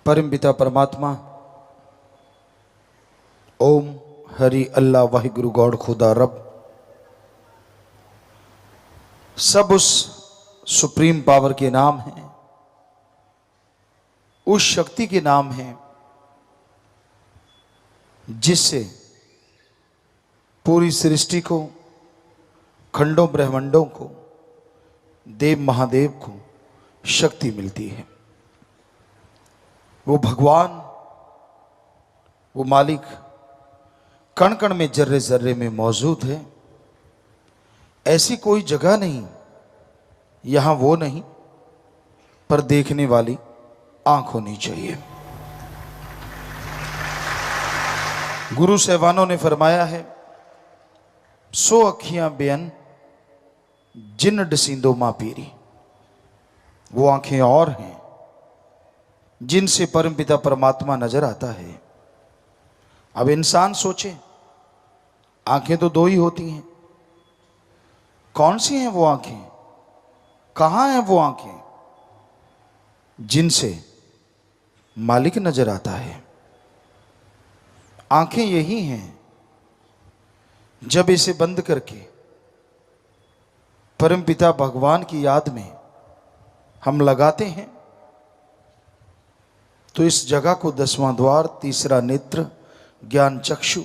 परम पिता परमात्मा ओम हरि अल्लाह वाहिगुरु गॉड खुदा रब सब उस सुप्रीम पावर के नाम हैं, उस शक्ति के नाम हैं जिससे पूरी सृष्टि को, खंडों ब्रह्मांडों को, देव महादेव को शक्ति मिलती है। वो भगवान, वो मालिक कण कण में, जर्रे जर्रे में मौजूद है। ऐसी कोई जगह नहीं, यहां वो नहीं, पर देखने वाली आंख होनी चाहिए। गुरु साहबानों ने फरमाया है, सो अखियां बेअन जिन डसींदो मां पीरी। वो आंखें और हैं जिनसे परमपिता परमात्मा नजर आता है। अब इंसान सोचे, आंखें तो दो ही होती हैं, कौन सी हैं वो आंखें, कहां हैं वो आंखें जिनसे मालिक नजर आता है। आंखें यही हैं जब इसे बंद करके परमपिता भगवान की याद में हम लगाते हैं तो इस जगह को 10वां द्वार, तीसरा नेत्र, ज्ञान चक्षु,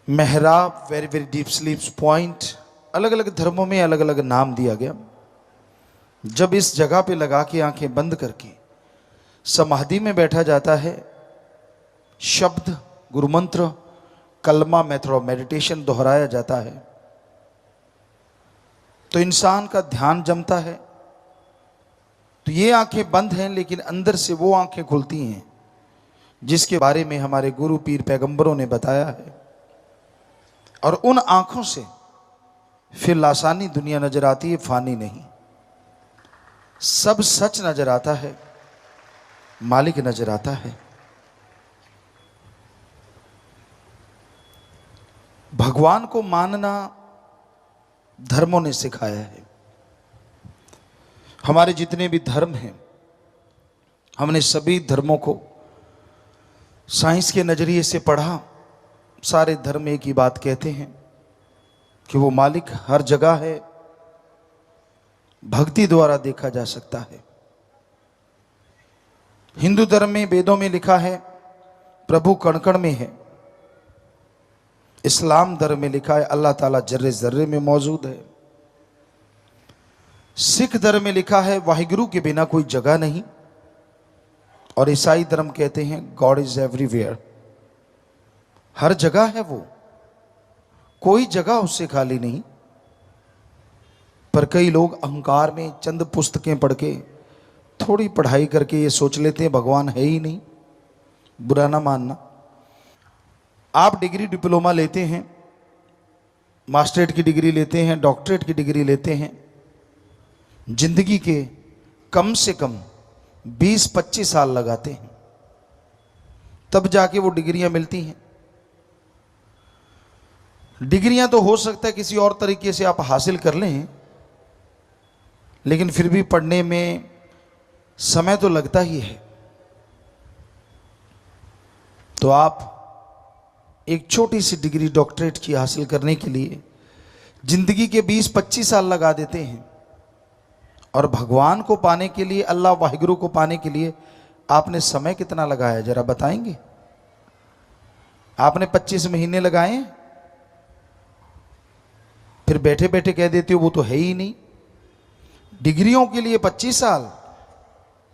मेहराब, very very deep sleep point, अलग अलग धर्मों में अलग अलग नाम दिया गया। जब इस जगह पे लगा के आंखें बंद करके समाधि में बैठा जाता है, शब्द, गुरुमंत्र, कलमा, मेथड ऑफ मेडिटेशन दोहराया जाता है, तो इंसान का ध्यान जमता है। तो ये आंखें बंद हैं, लेकिन अंदर से वो आंखें खुलती हैं जिसके बारे में हमारे गुरु पीर पैगंबरों ने बताया है। और उन आंखों से फिर लासानी दुनिया नजर आती है, फानी नहीं। सब सच नजर आता है, मालिक नजर आता है। भगवान को मानना धर्मों ने सिखाया है। हमारे जितने भी धर्म हैं, हमने सभी धर्मों को साइंस के नजरिए से पढ़ा। सारे धर्म एक ही बात कहते हैं कि वो मालिक हर जगह है, भक्ति द्वारा देखा जा सकता है। हिंदू धर्म में वेदों में लिखा है प्रभु कण कण में है। इस्लाम धर्म में लिखा है अल्लाह ताला जर्रे जर्रे में मौजूद है। सिख धर्म में लिखा है वाहिगुरु के बिना कोई जगह नहीं। और ईसाई धर्म कहते हैं गॉड इज एवरीवेयर, हर जगह है वो, कोई जगह उससे खाली नहीं। पर कई लोग अहंकार में चंद पुस्तकें पढ़ के, थोड़ी पढ़ाई करके ये सोच लेते हैं भगवान है ही नहीं। बुरा ना मानना। आप डिग्री डिप्लोमा लेते हैं, मास्टरेट की डिग्री लेते हैं, डॉक्टरेट की डिग्री लेते हैं, जिंदगी के कम से कम 20-25 साल लगाते हैं, तब जाके वो डिग्रियां मिलती हैं। डिग्रियां तो हो सकता है किसी और तरीके से आप हासिल कर लें, लेकिन फिर भी पढ़ने में समय तो लगता ही है। तो आप एक छोटी सी डिग्री डॉक्टरेट की हासिल करने के लिए जिंदगी के 20-25 साल लगा देते हैं। और भगवान को पाने के लिए, अल्लाह वाहिगुरु को पाने के लिए आपने समय कितना लगाया, जरा बताएंगे? आपने 25 महीने लगाए, फिर बैठे बैठे कह देते हो वो तो है ही नहीं। डिग्रियों के लिए 25 साल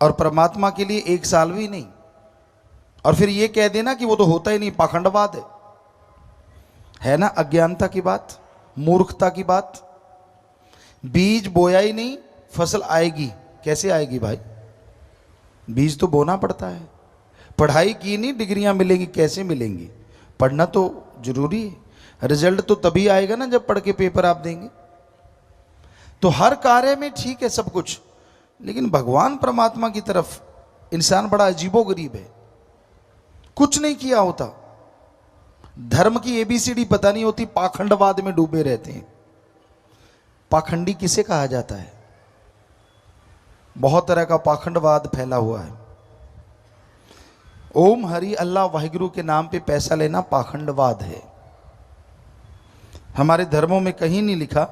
और परमात्मा के लिए 1 साल भी नहीं। और फिर ये कह देना कि वो तो होता ही नहीं, पाखंडवाद है ना? अज्ञानता की बात, मूर्खता की बात। बीज बोया ही नहीं, फसल आएगी कैसे आएगी भाई? बीज तो बोना पड़ता है। पढ़ाई की नहीं, डिग्रियां मिलेंगी कैसे मिलेंगी? पढ़ना तो जरूरी है। रिजल्ट तो तभी आएगा ना जब पढ़ के पेपर आप देंगे। तो हर कार्य में ठीक है सब कुछ, लेकिन भगवान परमात्मा की तरफ इंसान बड़ा अजीबोगरीब है। कुछ नहीं किया होता, धर्म की एबीसीडी पता नहीं होती, पाखंडवाद में डूबे रहते हैं। पाखंडी किसे कहा जाता है? बहुत तरह का पाखंडवाद फैला हुआ है। ओम हरि अल्लाह वाहिगुरु के नाम पे पैसा लेना पाखंडवाद है। हमारे धर्मों में कहीं नहीं लिखा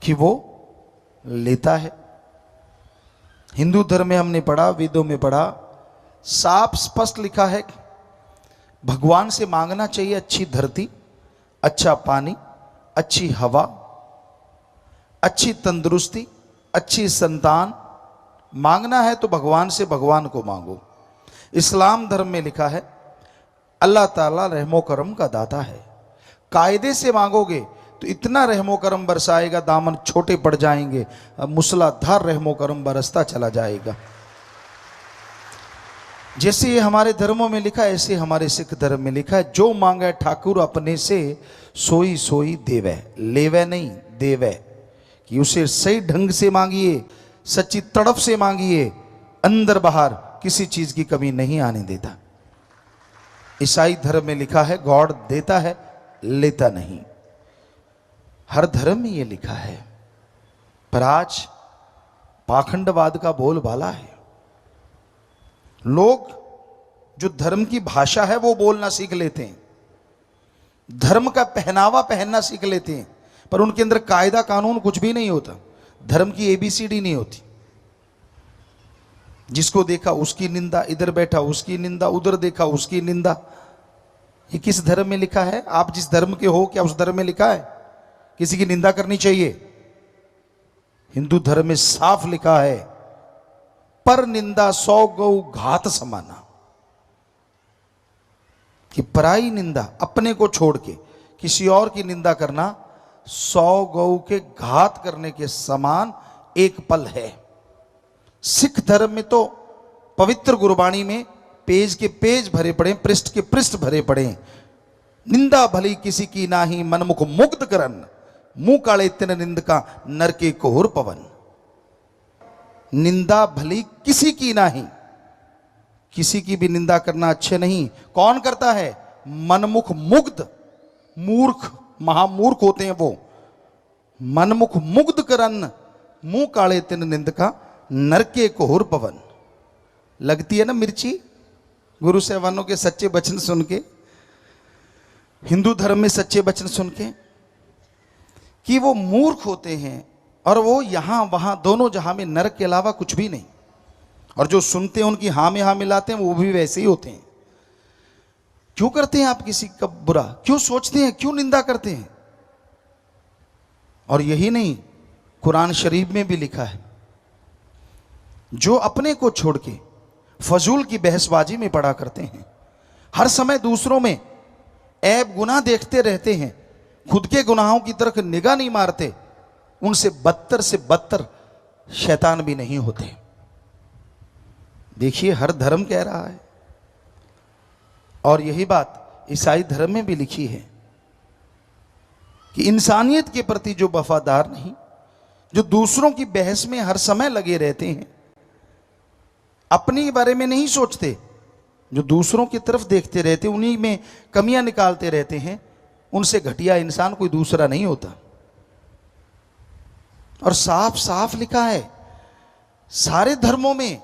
कि वो लेता है। हिंदू धर्म में हमने पढ़ा, वेदों में पढ़ा, साफ स्पष्ट लिखा है भगवान से मांगना चाहिए अच्छी धरती, अच्छा पानी, अच्छी हवा, अच्छी तंदुरुस्ती, अच्छी संतान। मांगना है तो भगवान से भगवान को मांगो। इस्लाम धर्म में लिखा है अल्लाह ताला रहमो करम का दाता है। कायदे से मांगोगे तो इतना रहमो करम बरसाएगा, दामन छोटे पड़ जाएंगे, मूसलाधार रहमो करम बरसता चला जाएगा। जैसे ये हमारे धर्मों में लिखा है, ऐसे हमारे सिख धर्म में लिखा है जो मांगे ठाकुर अपने से सोई सोई देवे, लेवे नहीं देवे। कि उसे सही ढंग से मांगिए, सच्ची तड़प से मांगिए, अंदर बाहर किसी चीज की कमी नहीं आने देता। ईसाई धर्म में लिखा है गॉड देता है लेता नहीं। हर धर्म में यह लिखा है, पर आज पाखंडवाद का बोलबाला है। लोग जो धर्म की भाषा है वो बोलना सीख लेते हैं, धर्म का पहनावा पहनना सीख लेते हैं, पर उनके अंदर कायदा कानून कुछ भी नहीं होता। धर्म की एबीसीडी नहीं होती। जिसको देखा उसकी निंदा, इधर बैठा उसकी निंदा, उधर देखा उसकी निंदा। ये किस धर्म में लिखा है? आप जिस धर्म के हो क्या उस धर्म में लिखा है किसी की निंदा करनी चाहिए? हिंदू धर्म में साफ लिखा है पर निंदा 100 गौ घात समाना। कि पराई निंदा, अपने को छोड़ के किसी और की निंदा करना 100 गौ के घात करने के समान एक पल है। सिख धर्म में तो पवित्र गुरबाणी में पेज के पेज भरे पड़े, पृष्ठ के पृष्ठ भरे पड़े। निंदा भली किसी की नाही, मनमुख मुग्ध करन, मुंह काले तिन निंद का नरके कोहर पवन। निंदा भली किसी की नाही, किसी की भी निंदा करना अच्छे नहीं। कौन करता है? मनमुख मुग्ध, मूर्ख, महामूर्ख होते हैं वो। मनमुख मुग्ध करन, मुंह काले तिन निंद का नरके कोहर पवन। लगती है ना मिर्ची गुरु साहबानों के सच्चे वचन सुन के, हिंदू धर्म में सच्चे वचन सुन के, कि वो मूर्ख होते हैं और वो यहां वहां दोनों जहां में नरक के अलावा कुछ भी नहीं। और जो सुनते हैं उनकी हां में हां मिलाते हैं वो भी वैसे ही होते हैं। क्यों करते हैं आप किसी का बुरा? क्यों सोचते हैं? क्यों निंदा करते हैं? और यही नहीं, कुरान शरीफ में भी लिखा है जो अपने को छोड़ के फजूल की बहसबाजी में पड़ा करते हैं, हर समय दूसरों में ऐब गुनाह देखते रहते हैं, खुद के गुनाहों की तरफ निगाह नहीं मारते, उनसे बदतर से बदतर शैतान भी नहीं होते। देखिए हर धर्म कह रहा है। और यही बात ईसाई धर्म में भी लिखी है कि इंसानियत के प्रति जो वफादार नहीं, जो दूसरों की बहस में हर समय लगे रहते हैं, अपने बारे में नहीं सोचते, जो दूसरों की तरफ देखते रहते, उन्हीं में कमियां निकालते रहते हैं, उनसे घटिया इंसान कोई दूसरा नहीं होता। और साफ साफ लिखा है सारे धर्मों में।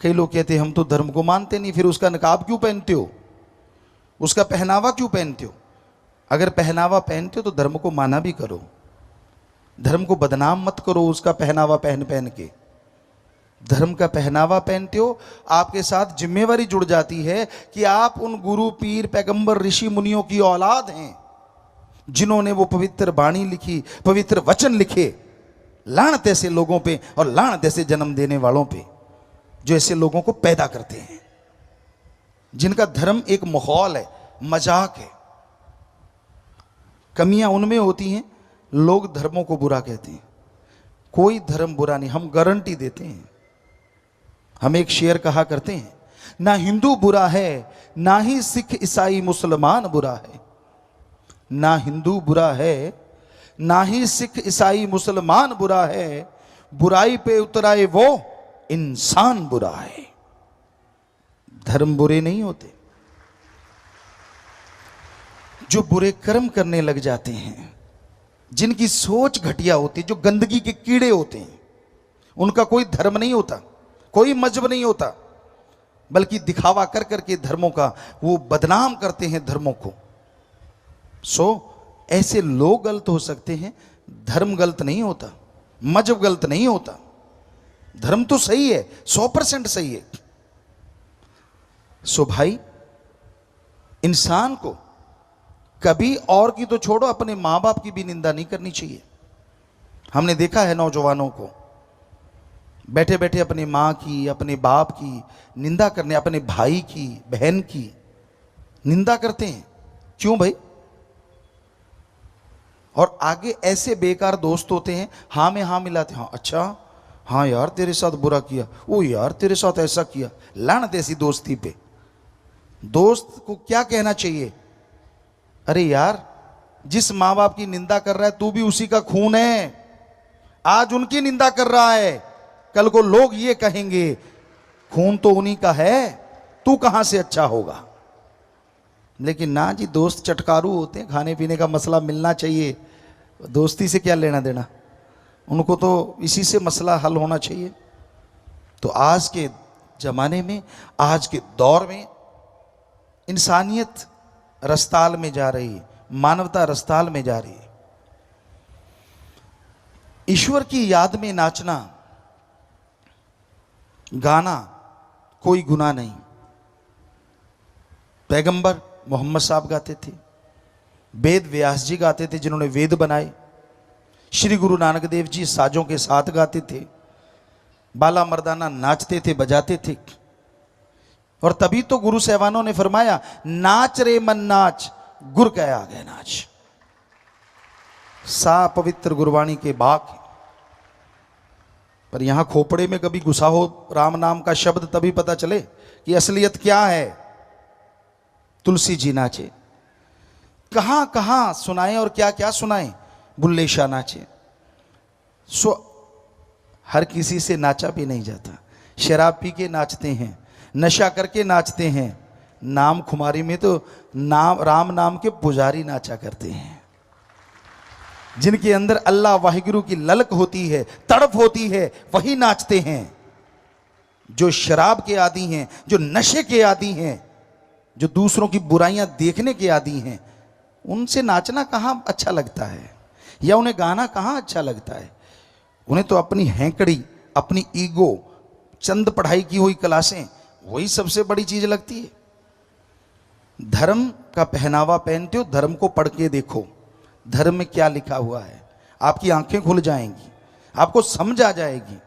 कई लोग कहते हैं हम तो धर्म को मानते नहीं, फिर उसका नकाब क्यों पहनते हो, उसका पहनावा क्यों पहनते हो? अगर पहनावा पहनते हो तो धर्म को माना भी करो, धर्म को बदनाम मत करो उसका पहनावा पहन पहन के। धर्म का पहनावा पहनते हो, आपके साथ जिम्मेवारी जुड़ जाती है कि आप उन गुरु पीर पैगंबर ऋषि मुनियों की औलाद हैं जिन्होंने वो पवित्र वाणी लिखी, पवित्र वचन लिखे। लानत ऐसे लोगों पे और लानत ऐसे जन्म देने वालों पे जो ऐसे लोगों को पैदा करते हैं, जिनका धर्म एक माहौल है, मजाक है। कमियां उनमें होती हैं, लोग धर्मों को बुरा कहते हैं। कोई धर्म बुरा नहीं, हम गारंटी देते हैं। हम एक शेर कहा करते हैं, ना हिंदू बुरा है, ना ही सिख ईसाई मुसलमान बुरा है। ना हिंदू बुरा है, ना ही सिख ईसाई मुसलमान बुरा है, बुराई पे उतराए वो इंसान बुरा है। धर्म बुरे नहीं होते। जो बुरे कर्म करने लग जाते हैं, जिनकी सोच घटिया होती, जो गंदगी के कीड़े होते हैं, उनका कोई धर्म नहीं होता, कोई मजहब नहीं होता। बल्कि दिखावा कर करके धर्मों का वो बदनाम करते हैं धर्मों को। ऐसे लोग गलत हो सकते हैं, धर्म गलत नहीं होता, मजहब गलत नहीं होता। धर्म तो सही है, 100% सही है। भाई, इंसान को कभी और की तो छोड़ो, अपने मां बाप की भी निंदा नहीं करनी चाहिए। हमने देखा है नौजवानों को बैठे बैठे अपनी मां की, अपने बाप की निंदा करने, अपने भाई की, बहन की निंदा करते हैं। क्यों भाई? और आगे ऐसे बेकार दोस्त होते हैं, हाँ में हाँ मिलाते, हाँ अच्छा, हाँ यार तेरे साथ बुरा किया, ओ यार तेरे साथ ऐसा किया। लानत ऐसी दोस्ती पे। दोस्त को क्या कहना चाहिए? अरे यार, जिस माँ बाप की निंदा कर रहा है तू भी उसी का खून है, आज उनकी निंदा कर रहा है, कल को लोग ये कहेंगे खून तो उन्हीं का है, तू कहां से अच्छा होगा। लेकिन ना जी, दोस्त चटकारू होते हैं, खाने पीने का मसला मिलना चाहिए, दोस्ती से क्या लेना देना, उनको तो इसी से मसला हल होना चाहिए। तो आज के ज़माने में, आज के दौर में इंसानियत रस्ताल में जा रही है, मानवता रस्ताल में जा रही है। ईश्वर की याद में नाचना गाना कोई गुनाह नहीं। पैगंबर मोहम्मद साहब गाते थे, वेद व्यास जी गाते थे जिन्होंने वेद बनाए, श्री गुरु नानक देव जी साजों के साथ गाते थे, बाला मर्दाना नाचते थे, बजाते थे। और तभी तो गुरु साहबानों ने फरमाया, नाच रे मन नाच, गुर कह आ गए नाच। सा पवित्र गुरबाणी के बाक। पर यहां खोपड़े में कभी घुसा हो राम नाम का शब्द, तभी पता चले कि असलियत क्या है। तुलसी जी नाचे, कहां कहां सुनाए और क्या क्या सुनाए। बुल्ले शाह नाचे। हर किसी से नाचा भी नहीं जाता। शराब पी के नाचते हैं, नशा करके नाचते हैं। नाम खुमारी में तो राम नाम के पुजारी नाचा करते हैं, जिनके अंदर अल्लाह वाहिगुरु की ललक होती है, तड़प होती है, वही नाचते हैं। जो शराब के आदी हैं, जो नशे के आदी हैं, जो दूसरों की बुराइयां देखने के आदी हैं, उनसे नाचना कहां अच्छा लगता है, या उन्हें गाना कहां अच्छा लगता है। उन्हें तो अपनी हैंकड़ी, अपनी ईगो, चंद पढ़ाई की हुई क्लासें, वही सबसे बड़ी चीज लगती है। धर्म का पहनावा पहनते हो, धर्म को पढ़ के देखो, धर्म में क्या लिखा हुआ है, आपकी आंखें खुल जाएंगी, आपको समझ आ जाएगी।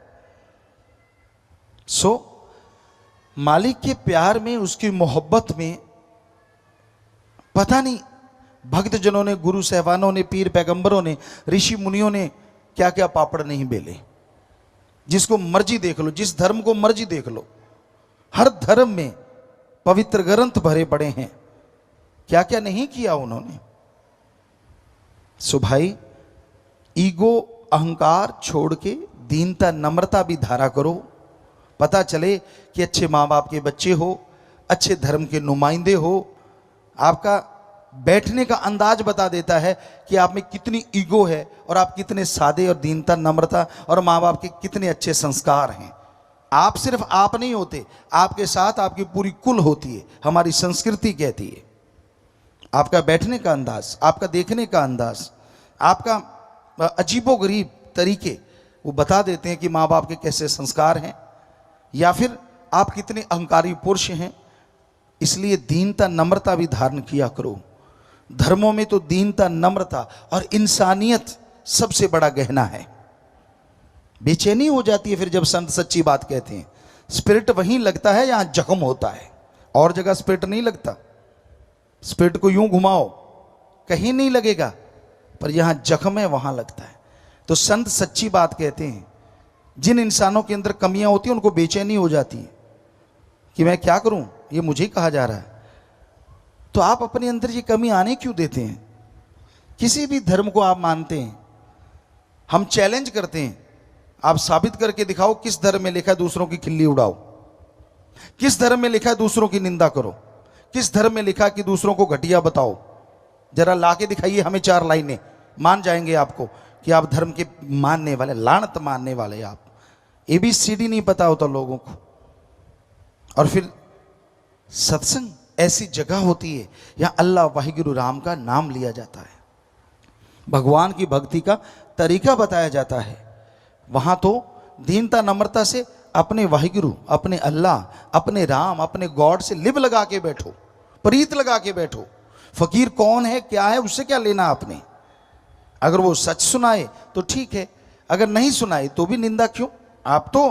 मालिक के प्यार में, उसकी मोहब्बत में, पता नहीं भक्त जनों ने, गुरु साहबानों ने, पीर पैगंबरों ने, ऋषि मुनियों ने क्या क्या पापड़ नहीं बेले। जिसको मर्जी देख लो, जिस धर्म को मर्जी देख लो, हर धर्म में पवित्र ग्रंथ भरे पड़े हैं, क्या क्या नहीं किया उन्होंने। भाई, ईगो अहंकार छोड़ के दीनता नम्रता भी धारा करो। पता चले कि अच्छे माँ बाप के बच्चे हो, अच्छे धर्म के नुमाइंदे हो। आपका बैठने का अंदाज बता देता है कि आप में कितनी ईगो है और आप कितने सादे और दीनता नम्रता और माँ बाप के कितने अच्छे संस्कार हैं। आप सिर्फ आप नहीं होते, आपके साथ आपकी पूरी कुल होती है। हमारी संस्कृति कहती है आपका बैठने का अंदाज, आपका देखने का अंदाज, आपका अजीबोगरीब तरीके, वो बता देते हैं कि माँ बाप के कैसे संस्कार हैं, या फिर आप कितने अहंकारी पुरुष हैं। इसलिए दीनता नम्रता भी धारण किया करो। धर्मों में तो दीनता नम्रता और इंसानियत सबसे बड़ा गहना है। बेचैनी हो जाती है फिर जब संत सच्ची बात कहते हैं। स्पिरिट वहीं लगता है जहां जख्म होता है, और जगह स्पिरिट नहीं लगता। स्पिरिट को यूं घुमाओ कहीं नहीं लगेगा, पर यहां जख्म है वहां लगता है। तो संत सच्ची बात कहते हैं। जिन इंसानों के अंदर कमियां होती हैं उनको बेचैनी हो जाती है कि मैं क्या करूं, ये मुझे कहा जा रहा है। तो आप अपने अंदर ये कमी आने क्यों देते हैं? किसी भी धर्म को आप मानते हैं, हम चैलेंज करते हैं, आप साबित करके दिखाओ किस धर्म में लिखा है दूसरों की खिल्ली उड़ाओ, किस धर्म में लिखा है दूसरों की निंदा करो, किस धर्म में लिखा है कि दूसरों को घटिया बताओ। जरा ला के दिखाइए हमें 4 लाइनें, मान जाएंगे आपको कि आप धर्म के मानने वाले, लानत मानने वाले। आप ABCD नहीं पता होता लोगों को, और फिर सत्संग ऐसी जगह होती है यहाँ अल्लाह वाहिगुरु राम का नाम लिया जाता है, भगवान की भक्ति का तरीका बताया जाता है। वहाँ तो दीनता नम्रता से अपने वाहिगुरु, अपने अल्लाह, अपने राम, अपने गॉड से लिब लगा के बैठो, प्रीत लगा के बैठो। फकीर कौन है, क्या है, उससे क्या लेना आपने। अगर वो सच सुनाए तो ठीक है, अगर नहीं सुनाए तो भी निंदा क्यों। आप तो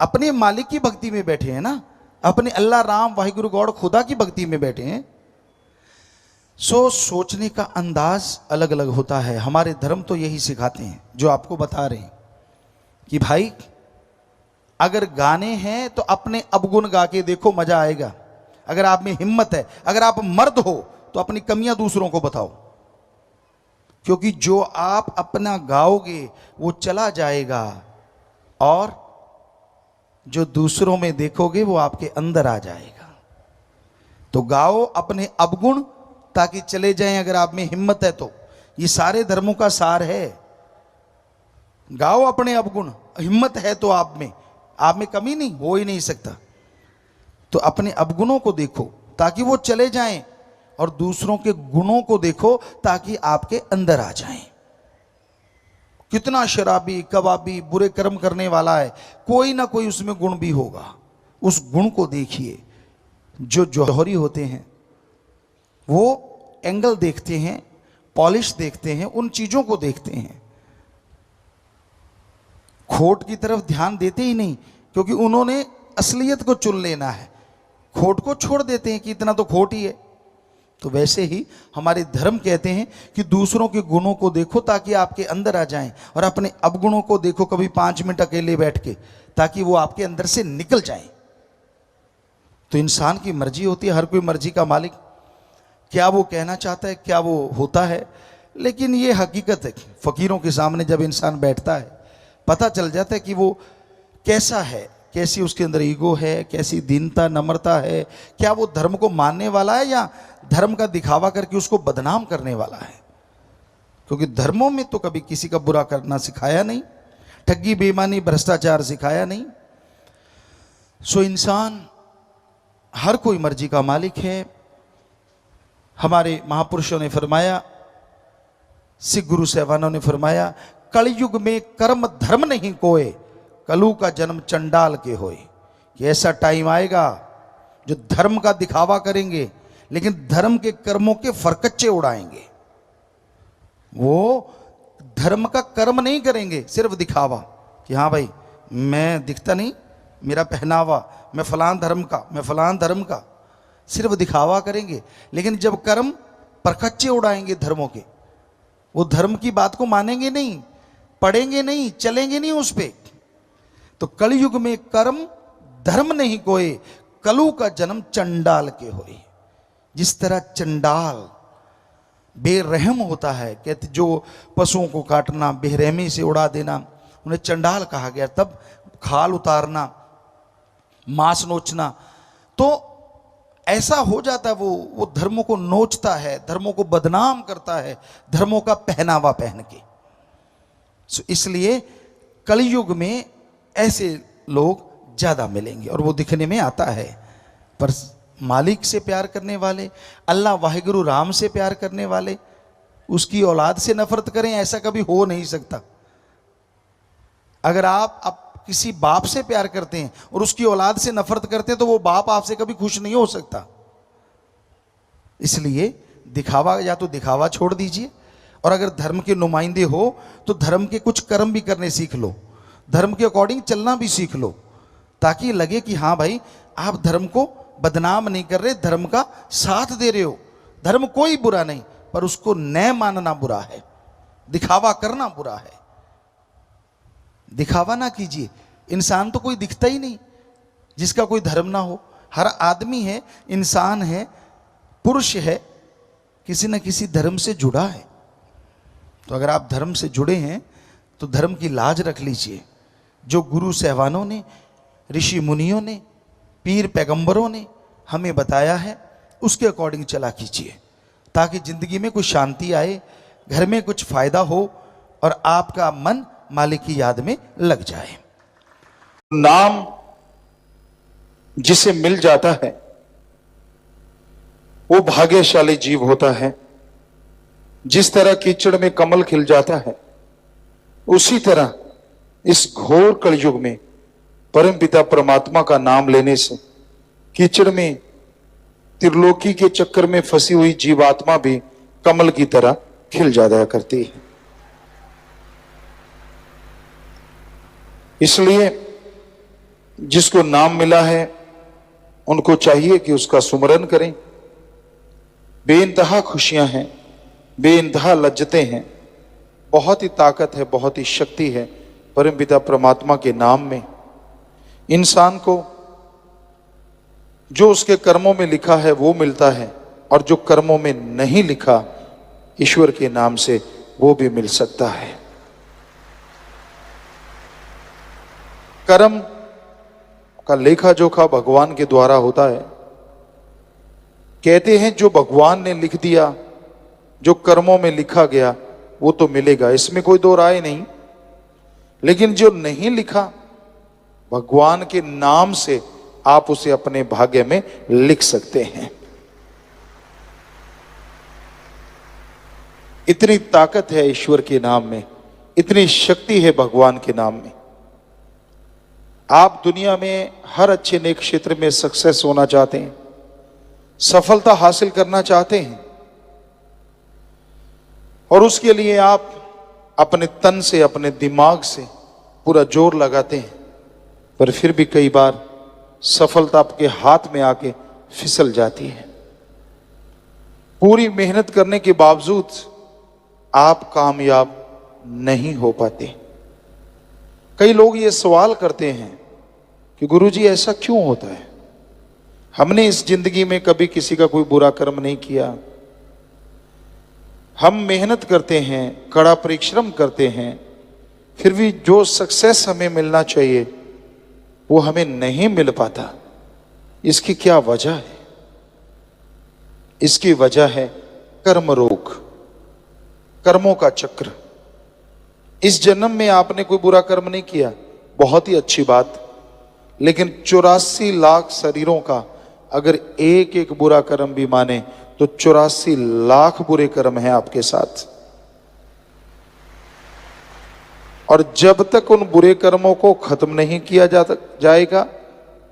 अपने मालिक की भक्ति में बैठे हैं ना, अपने अल्लाह राम वाहिगुरु गॉड खुदा की भक्ति में बैठे हैं। सोचने का अंदाज अलग अलग होता है। हमारे धर्म तो यही सिखाते हैं जो आपको बता रहे हैं कि भाई अगर गाने हैं तो अपने अवगुण गा के देखो, मजा आएगा। अगर आप में हिम्मत है, अगर आप मर्द हो तो अपनी कमियां दूसरों को बताओ, क्योंकि जो आप अपना गाओगे वो चला जाएगा और जो दूसरों में देखोगे वो आपके अंदर आ जाएगा। तो गाओ अपने अवगुण ताकि चले जाएं, अगर आप में हिम्मत है तो। ये सारे धर्मों का सार है, गाओ अपने अवगुण, हिम्मत है तो आप में कमी नहीं हो ही नहीं सकता। तो अपने अवगुणों को देखो ताकि वो चले जाएं, और दूसरों के गुणों को देखो ताकि आपके अंदर आ जाएं। कितना शराबी, कबाबी, बुरे कर्म करने वाला है, कोई ना कोई उसमें गुण भी होगा, उस गुण को देखिए। जो जौहरी होते हैं वो एंगल देखते हैं, पॉलिश देखते हैं, उन चीजों को देखते हैं, खोट की तरफ ध्यान देते ही नहीं, क्योंकि उन्होंने असलियत को चुन लेना है, खोट को छोड़ देते हैं कि इतना तो खोट ही है। तो वैसे ही हमारे धर्म कहते हैं कि दूसरों के गुणों को देखो ताकि आपके अंदर आ जाएं, और अपने अवगुणों को देखो कभी 5 मिनट अकेले बैठ के, ताकि वो आपके अंदर से निकल जाएं। तो इंसान की मर्जी होती है, हर कोई मर्जी का मालिक, क्या वो कहना चाहता है क्या वो होता है। लेकिन ये हकीकत है, फकीरों के सामने जब इंसान बैठता है पता चल जाता है कि वो कैसा है, कैसी उसके अंदर ईगो है, कैसी दीनता नम्रता है, क्या वो धर्म को मानने वाला है या धर्म का दिखावा करके उसको बदनाम करने वाला है। क्योंकि धर्मों में तो कभी किसी का बुरा करना सिखाया नहीं, ठगी बेईमानी भ्रष्टाचार सिखाया नहीं। सो इंसान हर कोई मर्जी का मालिक है। हमारे महापुरुषों ने फरमाया, सिख गुरु साहबानों ने फरमाया, कलयुग में कर्म धर्म नहीं कोय, कलु का जन्म चंडाल के होए। कि ऐसा टाइम आएगा जो धर्म का दिखावा करेंगे लेकिन धर्म के कर्मों के फरकच्चे उड़ाएंगे। वो धर्म का कर्म नहीं करेंगे, सिर्फ दिखावा कि हाँ भाई मैं दिखता नहीं, मेरा पहनावा, मैं फलान धर्म का, मैं फलान धर्म का, सिर्फ दिखावा करेंगे। लेकिन जब कर्म परखच्चे उड़ाएंगे धर्मों के, वो धर्म की बात को मानेंगे नहीं, पढ़ेंगे नहीं, चलेंगे नहीं उस पे। तो कलयुग में कर्म धर्म नहीं कोई, कलु का जन्म चंडाल के होए। जिस तरह चंडाल बेरहम होता है, कहते जो पशुओं को काटना, बेरहमी से उड़ा देना, उन्हें चंडाल कहा गया। तब खाल उतारना, मांस नोचना, तो ऐसा हो जाता है वो धर्मों को नोचता है, धर्मों को बदनाम करता है, धर्मों का पहनावा पहन के। इसलिए कलयुग में ऐसे लोग ज्यादा मिलेंगे और वो दिखने में आता है। पर मालिक से प्यार करने वाले, अल्लाह वाहिगुरु राम से प्यार करने वाले, उसकी औलाद से नफरत करें, ऐसा कभी हो नहीं सकता। अगर आप किसी बाप से प्यार करते हैं और उसकी औलाद से नफरत करते हैं तो वो बाप आपसे कभी खुश नहीं हो सकता। इसलिए दिखावा, या तो दिखावा छोड़ दीजिए, और अगर धर्म के नुमाइंदे हो तो धर्म के कुछ कर्म भी करने सीख लो, धर्म के अकॉर्डिंग चलना भी सीख लो, ताकि लगे कि हाँ भाई आप धर्म को बदनाम नहीं कर रहे, धर्म का साथ दे रहे हो। धर्म कोई बुरा नहीं, पर उसको न मानना बुरा है, दिखावा करना बुरा है। दिखावा ना कीजिए। इंसान तो कोई दिखता ही नहीं जिसका कोई धर्म ना हो। हर आदमी है, इंसान है, पुरुष है, किसी न किसी धर्म से जुड़ा है। तो अगर आप धर्म से जुड़े हैं तो धर्म की लाज रख लीजिए। जो गुरु साहबानों ने, ऋषि मुनियों ने, पीर पैगंबरों ने हमें बताया है उसके अकॉर्डिंग चला कीजिए, ताकि जिंदगी में कुछ शांति आए, घर में कुछ फायदा हो और आपका मन मालिक की याद में लग जाए। नाम जिसे मिल जाता है वो भाग्यशाली जीव होता है। जिस तरह कीचड़ में कमल खिल जाता है, उसी तरह इस घोर कलयुग में परमपिता परमात्मा का नाम लेने से कीचड़ में त्रिलोकी के चक्कर में फंसी हुई जीवात्मा भी कमल की तरह खिल जाया करती है। इसलिए जिसको नाम मिला है उनको चाहिए कि उसका सुमरन करें। बेइंतहा खुशियां हैं, बेइंतहा लज्जतें हैं, बहुत ही ताकत है, बहुत ही शक्ति है परमपिता परमात्मा के नाम में। इंसान को जो उसके कर्मों में लिखा है वो मिलता है, और जो कर्मों में नहीं लिखा ईश्वर के नाम से वो भी मिल सकता है। कर्म का लेखा जोखा भगवान के द्वारा होता है। कहते हैं जो भगवान ने लिख दिया, जो कर्मों में लिखा गया वो तो मिलेगा, इसमें कोई दो राय नहीं। लेकिन जो नहीं लिखा, भगवान के नाम से आप उसे अपने भाग्य में लिख सकते हैं। इतनी ताकत है ईश्वर के नाम में, इतनी शक्ति है भगवान के नाम में। आप दुनिया में हर अच्छे नेक क्षेत्र में सक्सेस होना चाहते हैं, सफलता हासिल करना चाहते हैं, और उसके लिए आप अपने तन से, अपने दिमाग से पूरा जोर लगाते हैं, पर फिर भी कई बार सफलता आपके हाथ में आके फिसल जाती है। पूरी मेहनत करने के बावजूद आप कामयाब नहीं हो पाते। कई लोग ये सवाल करते हैं कि गुरुजी ऐसा क्यों होता है? हमने इस जिंदगी में कभी किसी का कोई बुरा कर्म नहीं किया, हम मेहनत करते हैं, कड़ा परिश्रम करते हैं, फिर भी जो सक्सेस हमें मिलना चाहिए वो हमें नहीं मिल पाता। इसकी क्या वजह है? इसकी वजह है कर्म रोग, कर्मों का चक्र। इस जन्म में आपने कोई बुरा कर्म नहीं किया, बहुत ही अच्छी बात, लेकिन 84 लाख शरीरों का अगर एक एक बुरा कर्म भी माने तो 84 लाख बुरे कर्म हैं आपके साथ। और जब तक उन बुरे कर्मों को खत्म नहीं किया जाएगा,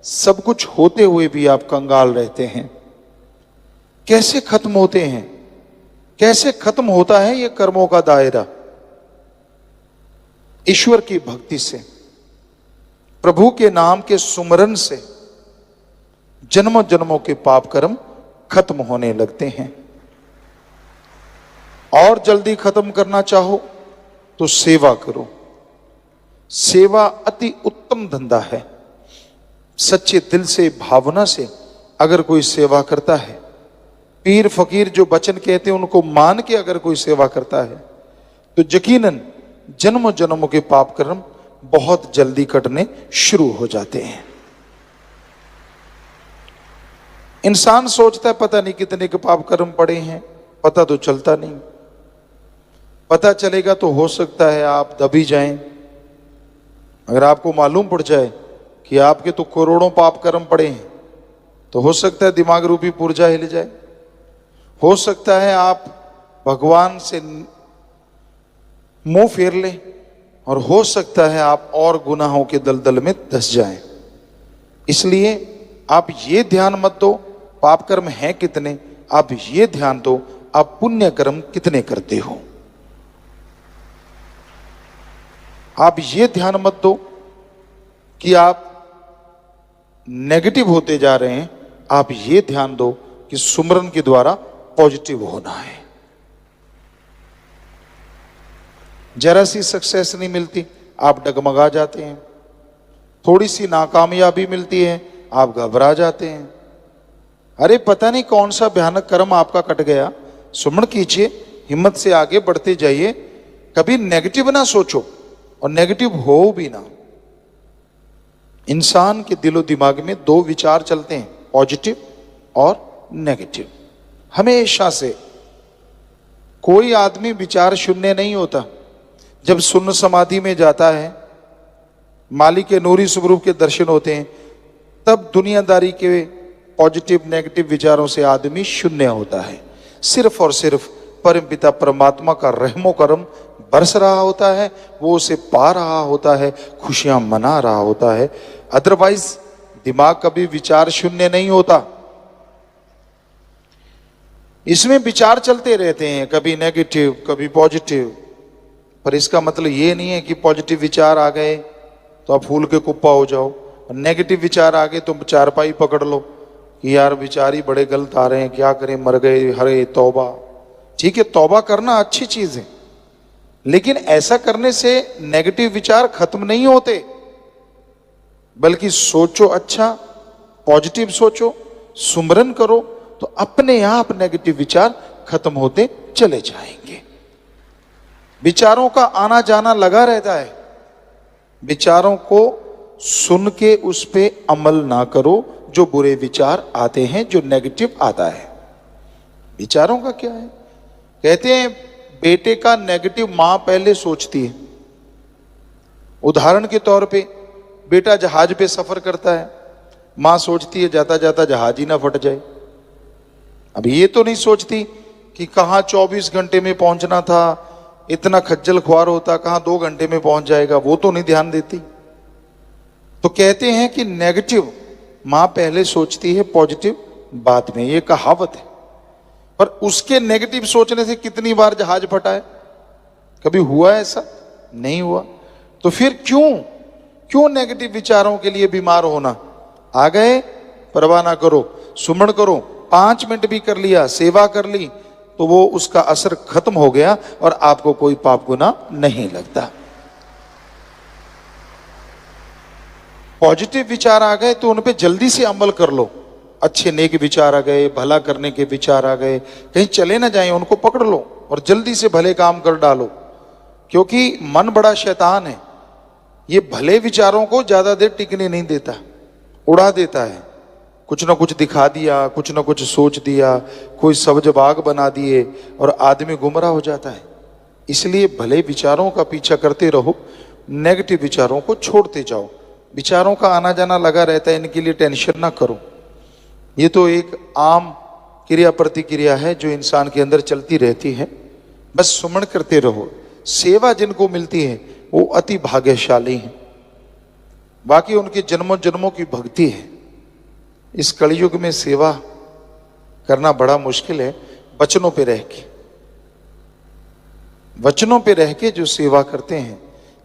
सब कुछ होते हुए भी आप कंगाल रहते हैं। कैसे खत्म होते हैं? कैसे खत्म होता है ये कर्मों का दायरा? ईश्वर की भक्ति से, प्रभु के नाम के सुमरन से जन्मों जन्मों के पाप कर्म खत्म होने लगते हैं। और जल्दी खत्म करना चाहो तो सेवा करो। सेवा अति उत्तम धंधा है। सच्चे दिल से, भावना से अगर कोई सेवा करता है, पीर फकीर जो वचन कहते हैं उनको मान के अगर कोई सेवा करता है, तो यकीनन जन्मों जन्मों के पाप कर्म बहुत जल्दी कटने शुरू हो जाते हैं। इंसान सोचता है पता नहीं कितने के पाप कर्म पड़े हैं, पता तो चलता नहीं। पता चलेगा तो हो सकता है आप दबी जाएं। अगर आपको मालूम पड़ जाए कि आपके तो करोड़ों पाप कर्म पड़े हैं, तो हो सकता है दिमाग रूपी पुर्जा हिल जाए। हो सकता है आप भगवान से मुंह फेर लें, और हो सकता है आप और गुनाहों के दलदल में धंस जाएं। इसलिए आप ये ध्यान मत दो पाप कर्म हैं कितने, आप ये ध्यान दो आप पुण्य कर्म कितने करते हो। आप ये ध्यान मत दो कि आप नेगेटिव होते जा रहे हैं, आप ये ध्यान दो कि सुमरन के द्वारा पॉजिटिव होना है। जरा सी सक्सेस नहीं मिलती, आप डगमगा जाते हैं। थोड़ी सी नाकामयाबी मिलती है, आप घबरा जाते हैं। अरे पता नहीं कौन सा भयानक कर्म आपका कट गया। सुमरण कीजिए, हिम्मत से आगे बढ़ते जाइए, कभी नेगेटिव ना सोचो और नेगेटिव हो भी ना। इंसान के दिलो दिमाग में दो विचार चलते हैं, पॉजिटिव और नेगेटिव। हमेशा से कोई आदमी विचार शून्य नहीं होता। जब शून्य समाधि में जाता है, मालिक के नूरी स्वरूप के दर्शन होते हैं, तब दुनियादारी के पॉजिटिव नेगेटिव विचारों से आदमी शून्य होता है। सिर्फ और सिर्फ परमपिता परमात्मा का रहमो करम बरस रहा होता है, वो उसे पा रहा होता है, खुशियां मना रहा होता है। अदरवाइज दिमाग कभी विचार शून्य नहीं होता। इसमें विचार चलते रहते हैं, कभी नेगेटिव कभी पॉजिटिव, पर इसका मतलब ये नहीं है कि पॉजिटिव विचार आ गए तो आप फूल के कुप्पा हो जाओ, नेगेटिव विचार आ गए तो चारपाई पकड़ लो कि यार विचार ही बड़े गलत आ रहे हैं, क्या करें, मर गए, हरे तौबा। ठीक है, तौबा करना अच्छी चीज है, लेकिन ऐसा करने से नेगेटिव विचार खत्म नहीं होते, बल्कि सोचो अच्छा, पॉजिटिव सोचो, सुमरन करो, तो अपने आप नेगेटिव विचार खत्म होते चले जाएंगे। विचारों का आना जाना लगा रहता है, विचारों को सुन के उस पे अमल ना करो। जो बुरे विचार आते हैं, जो नेगेटिव आता है, विचारों का क्या है? कहते हैं बेटे का नेगेटिव मां पहले सोचती है। उदाहरण के तौर पे बेटा जहाज पे सफर करता है, मां सोचती है जाता जाता जहाज ही ना फट जाए। अब ये तो नहीं सोचती कि कहां 24 घंटे में पहुंचना था, इतना खज्जल ख्वार होता कहां 2 घंटे में पहुंच जाएगा, वो तो नहीं ध्यान देती। तो कहते हैं कि नेगेटिव मां पहले सोचती है, पॉजिटिव बाद में, ये कहावत है। पर उसके नेगेटिव सोचने से कितनी बार जहाज फटा है? कभी हुआ ऐसा? नहीं हुआ। तो फिर क्यों नेगेटिव विचारों के लिए बीमार होना? आ गए, परवाह ना करो, सुमरण करो, 5 मिनट भी कर लिया, सेवा कर ली, तो वो उसका असर खत्म हो गया और आपको कोई पाप गुना नहीं लगता। पॉजिटिव विचार आ गए तो उन पे जल्दी से अमल कर लो। अच्छे नेक विचार आ गए, भला करने के विचार आ गए, कहीं चले ना जाएं, उनको पकड़ लो और जल्दी से भले काम कर डालो। क्योंकि मन बड़ा शैतान है, ये भले विचारों को ज्यादा देर टिकने नहीं देता, उड़ा देता है। कुछ ना कुछ दिखा दिया, कुछ ना कुछ सोच दिया, कोई सब्ज बाग बना दिए और आदमी गुमराह हो जाता है। इसलिए भले विचारों का पीछा करते रहो, नेगेटिव विचारों को छोड़ते जाओ। विचारों का आना जाना लगा रहता है, इनके लिए टेंशन ना करो। ये तो एक आम क्रिया प्रतिक्रिया है जो इंसान के अंदर चलती रहती है। बस सुमन करते रहो। सेवा जिनको मिलती है वो अति भाग्यशाली हैं, बाकी उनके जन्मों जन्मों की भक्ति है। इस कलयुग में सेवा करना बड़ा मुश्किल है। वचनों पे रह के जो सेवा करते हैं,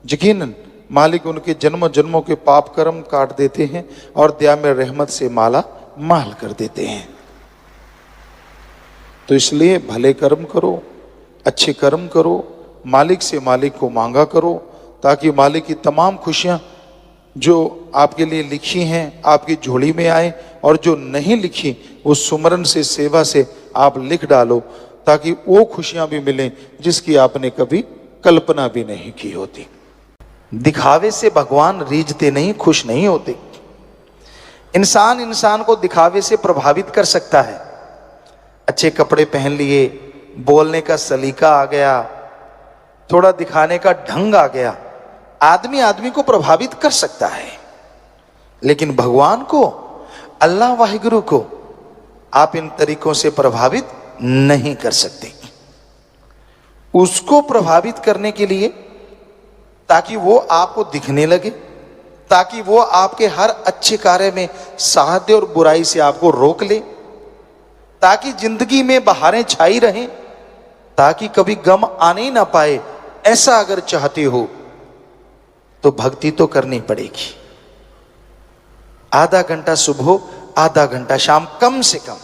यकीनन मालिक उनके जन्म जन्मों के पाप कर्म काट देते हैं और दया में रहमत से माला माल कर देते हैं। तो इसलिए भले कर्म करो, अच्छे कर्म करो, मालिक से मालिक को मांगा करो, ताकि मालिक की तमाम खुशियां जो आपके लिए लिखी हैं आपकी झोली में आए, और जो नहीं लिखी वो सुमरन से, सेवा से आप लिख डालो, ताकि वो खुशियां भी मिलें जिसकी आपने कभी कल्पना भी नहीं की होती। दिखावे से भगवान रीझते नहीं, खुश नहीं होते। इंसान को दिखावे से प्रभावित कर सकता है। अच्छे कपड़े पहन लिए, बोलने का सलीका आ गया, थोड़ा दिखाने का ढंग आ गया, आदमी को प्रभावित कर सकता है। लेकिन भगवान को, अल्लाह वाहिगुरु को आप इन तरीकों से प्रभावित नहीं कर सकते। उसको प्रभावित करने के लिए, ताकि वो आपको दिखने लगे, ताकि वो आपके हर अच्छे कार्य में साथ दे और बुराई से आपको रोक ले, ताकि जिंदगी में बहारें छाई रहें, ताकि कभी गम आने ही ना पाए, ऐसा अगर चाहते हो तो भक्ति तो करनी पड़ेगी। आधा घंटा सुबह, आधा घंटा शाम कम से कम,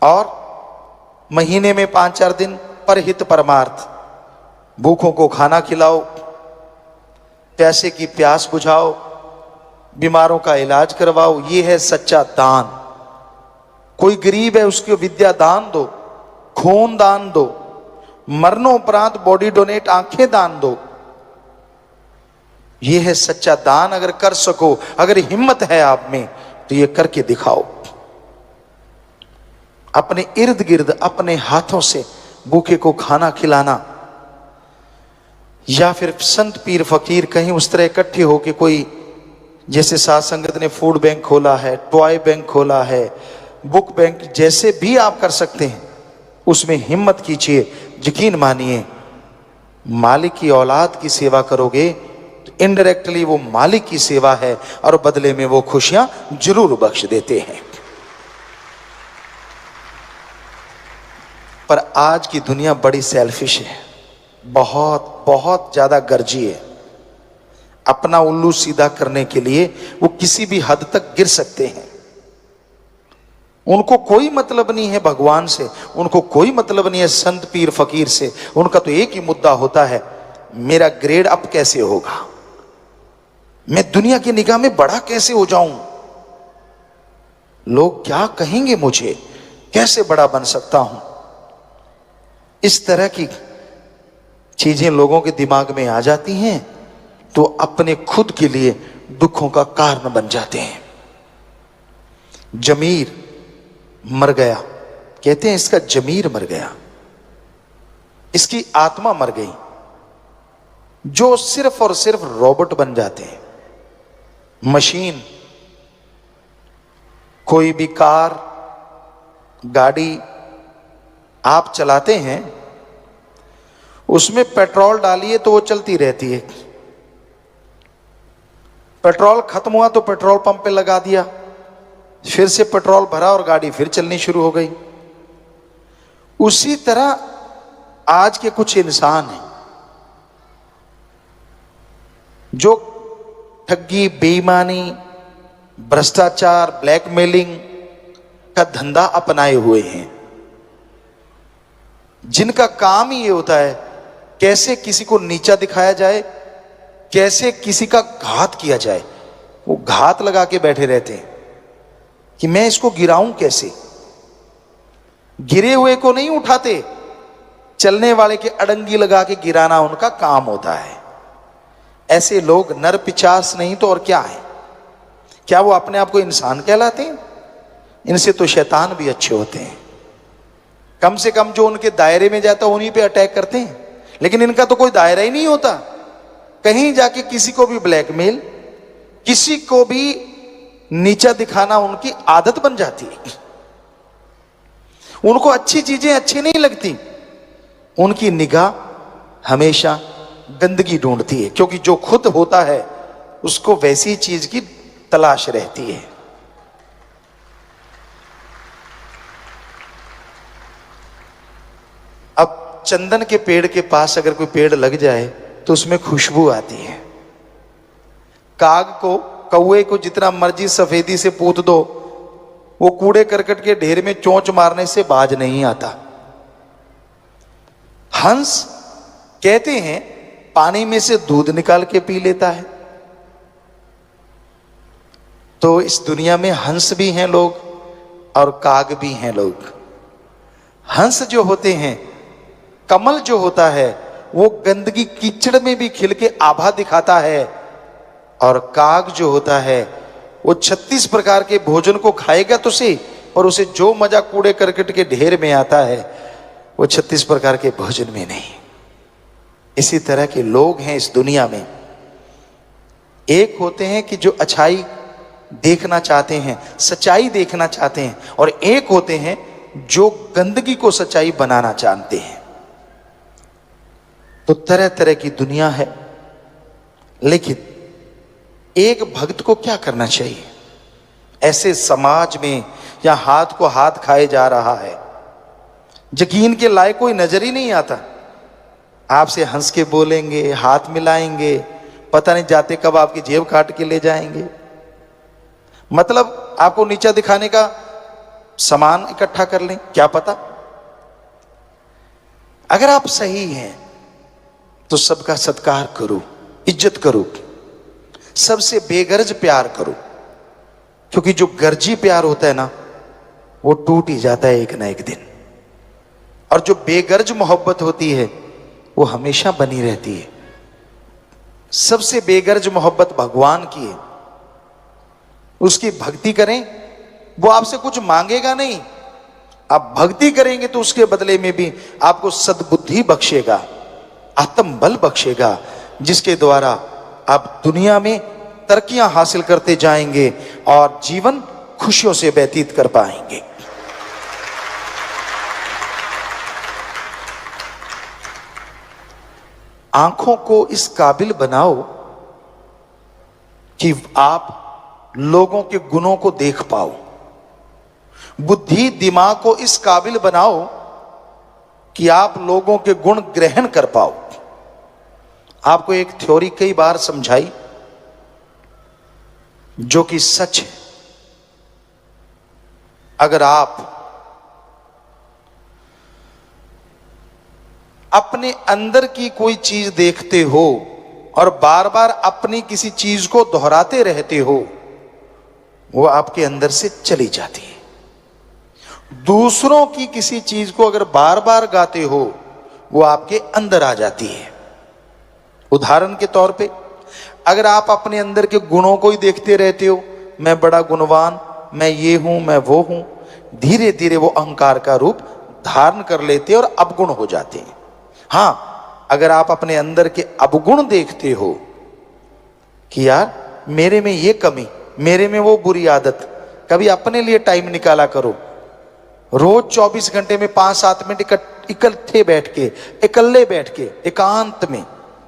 और महीने में 5-4 दिन परहित परमार्थ, भूखों को खाना खिलाओ, प्यासे की प्यास बुझाओ, बीमारों का इलाज करवाओ। ये है सच्चा दान। कोई गरीब है उसको विद्या दान दो, खून दान दो, मरणोपरांत बॉडी डोनेट, आंखें दान दो। ये है सच्चा दान। अगर कर सको, अगर हिम्मत है आप में, तो ये करके दिखाओ। अपने इर्द गिर्द अपने हाथों से भूखे को खाना खिलाना, या फिर संत पीर फकीर कहीं उस तरह इकट्ठे होके कोई जैसे साध संगत ने फूड बैंक खोला है, टॉय बैंक खोला है, बुक बैंक, जैसे भी आप कर सकते हैं उसमें हिम्मत कीजिए। यकीन मानिए, मालिक की औलाद की सेवा करोगे तो इनडायरेक्टली वो मालिक की सेवा है और बदले में वो खुशियां जरूर बख्श देते हैं। पर आज की दुनिया बड़ी सेल्फिश है, बहुत बहुत ज्यादा गर्जी है। अपना उल्लू सीधा करने के लिए वो किसी भी हद तक गिर सकते हैं। उनको कोई मतलब नहीं है भगवान से, उनको कोई मतलब नहीं है संत पीर फकीर से। उनका तो एक ही मुद्दा होता है, मेरा ग्रेड अप कैसे होगा, मैं दुनिया की निगाह में बड़ा कैसे हो जाऊं, लोग क्या कहेंगे मुझे, कैसे बड़ा बन सकता हूं। इस तरह की चीजें लोगों के दिमाग में आ जाती हैं तो अपने खुद के लिए दुखों का कारण बन जाते हैं। जमीर मर गया, कहते हैं इसका जमीर मर गया, इसकी आत्मा मर गई। जो सिर्फ और सिर्फ रोबोट बन जाते हैं, मशीन, कोई भी कार गाड़ी आप चलाते हैं, उसमें पेट्रोल डालिए तो वो चलती रहती है। पेट्रोल खत्म हुआ तो पेट्रोल पंप पे लगा दिया, फिर से पेट्रोल भरा और गाड़ी फिर चलनी शुरू हो गई। उसी तरह आज के कुछ इंसान हैं जो ठगी, बेईमानी, भ्रष्टाचार, ब्लैकमेलिंग का धंधा अपनाए हुए हैं, जिनका काम ही ये होता है कैसे किसी को नीचा दिखाया जाए, कैसे किसी का घात किया जाए। वो घात लगा के बैठे रहते हैं कि मैं इसको गिराऊं कैसे। गिरे हुए को नहीं उठाते, चलने वाले के अड़ंगी लगा के गिराना उनका काम होता है। ऐसे लोग नर पिचास नहीं तो और क्या है। क्या वो अपने आप को इंसान कहलाते हैं? इनसे तो शैतान भी अच्छे होते हैं। कम से कम जो उनके दायरे में जाता है उन्हीं पे अटैक करते हैं, लेकिन इनका तो कोई दायरा ही नहीं होता। कहीं जाके किसी को भी ब्लैकमेल, किसी को भी नीचा दिखाना उनकी आदत बन जाती है। उनको अच्छी चीजें अच्छी नहीं लगती, उनकी निगाह हमेशा गंदगी ढूंढती है, क्योंकि जो खुद होता है उसको वैसी चीज की तलाश रहती है। अब चंदन के पेड़ के पास अगर कोई पेड़ लग जाए तो उसमें खुशबू आती है। काग को, कौवे को जितना मर्जी सफेदी से पूत दो, वो कूड़े करकट के ढेर में चोंच मारने से बाज नहीं आता। हंस कहते हैं पानी में से दूध निकाल के पी लेता है। तो इस दुनिया में हंस भी हैं लोग और काग भी हैं लोग। हंस जो होते हैं, कमल जो होता है, वो गंदगी कीचड़ में भी खिल के आभा दिखाता है, और काग जो होता है वो 36 प्रकार के भोजन को खाएगा तो सही, और उसे जो मजा कूड़े करकट के ढेर में आता है वो 36 प्रकार के भोजन में नहीं। इसी तरह के लोग हैं इस दुनिया में। एक होते हैं कि जो अच्छाई देखना चाहते हैं, सच्चाई देखना चाहते हैं, और एक होते हैं जो गंदगी को सच्चाई बनाना जानते हैं। तो तरह तरह की दुनिया है, लेकिन एक भक्त को क्या करना चाहिए ऐसे समाज में या हाथ को हाथ खाए जा रहा है, यकीन के लायक कोई नजर ही नहीं आता। आपसे हंस के बोलेंगे, हाथ मिलाएंगे, पता नहीं जाते कब आपकी जेब काट के ले जाएंगे। मतलब आपको नीचा दिखाने का सामान इकट्ठा कर लें, क्या पता। अगर आप सही हैं तो सबका सत्कार करो, इज्जत करो, सबसे बेगर्ज प्यार करो, क्योंकि जो गर्जी प्यार होता है ना वो टूट ही जाता है एक ना एक दिन, और जो बेगर्ज मोहब्बत होती है वो हमेशा बनी रहती है। सबसे बेगर्ज मोहब्बत भगवान की है, उसकी भक्ति करें, वो आपसे कुछ मांगेगा नहीं। आप भक्ति करेंगे तो उसके बदले में भी आपको सद्बुद्धि बख्शेगा, आत्म बल बख्शेगा, जिसके द्वारा आप दुनिया में तरक्कियां हासिल करते जाएंगे और जीवन खुशियों से व्यतीत कर पाएंगे। आंखों को इस काबिल बनाओ कि आप लोगों के गुणों को देख पाओ। बुद्धि दिमाग को इस काबिल बनाओ कि आप लोगों के गुण ग्रहण कर पाओ। आपको एक थ्योरी कई बार समझाई जो कि सच है। अगर आप अपने अंदर की कोई चीज देखते हो और बार बार अपनी किसी चीज को दोहराते रहते हो, वो आपके अंदर से चली जाती है। दूसरों की किसी चीज को अगर बार बार गाते हो, वो आपके अंदर आ जाती है। उदाहरण के तौर पे, अगर आप अपने अंदर के गुणों को ही देखते रहते हो, मैं बड़ा गुणवान, मैं ये हूं, मैं वो हूं, धीरे धीरे वो अहंकार का रूप धारण कर लेते और अवगुण हो जाते हैं। हां, अगर आप अपने अंदर के अवगुण देखते हो कि यार मेरे में ये कमी, मेरे में वो बुरी आदत, कभी अपने लिए टाइम निकाला करो। रोज 24 घंटे में 5-7 मिनट इकट्ठे बैठ के, इकल्ले बैठ के, एकांत में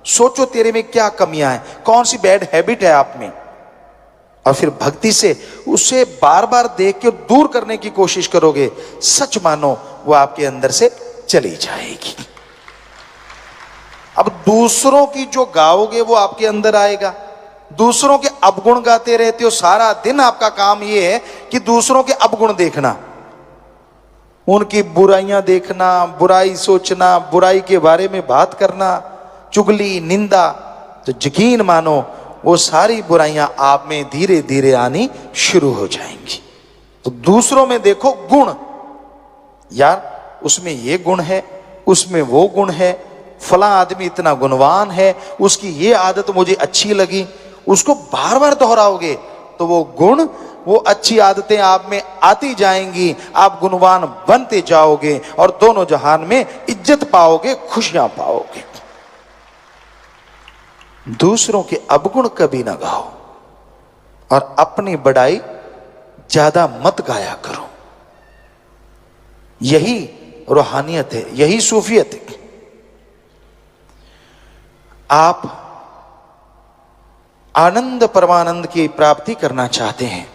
सोचो तेरे में क्या कमियां हैं, कौन सी बैड हैबिट है आप में, और फिर भक्ति से उसे बार बार देख के दूर करने की कोशिश करोगे। सच मानो वो आपके अंदर से चली जाएगी। अब दूसरों की जो गाओगे वो आपके अंदर आएगा। दूसरों के अवगुण गाते रहते हो, सारा दिन आपका काम ये है कि दूसरों के अवगुण देखना, उनकी बुराइयां देखना, बुराई सोचना, बुराई के बारे में बात करना, चुगली, निंदा। तो यकीन मानो वो सारी बुराइयां आप में धीरे धीरे आनी शुरू हो जाएंगी। तो दूसरों में देखो गुण, यार उसमें ये गुण है, उसमें वो गुण है, फला आदमी इतना गुणवान है, उसकी ये आदत मुझे अच्छी लगी। उसको बार बार दोहराओगे तो वो गुण, वो अच्छी आदतें आप में आती जाएंगी, आप गुणवान बनते जाओगे और दोनों जहान में इज्जत पाओगे, खुशियां पाओगे। दूसरों के अवगुण कभी ना गाओ और अपनी बड़ाई ज्यादा मत गाया करो। यही रूहानियत है, यही सूफियत है। आप आनंद परमानंद की प्राप्ति करना चाहते हैं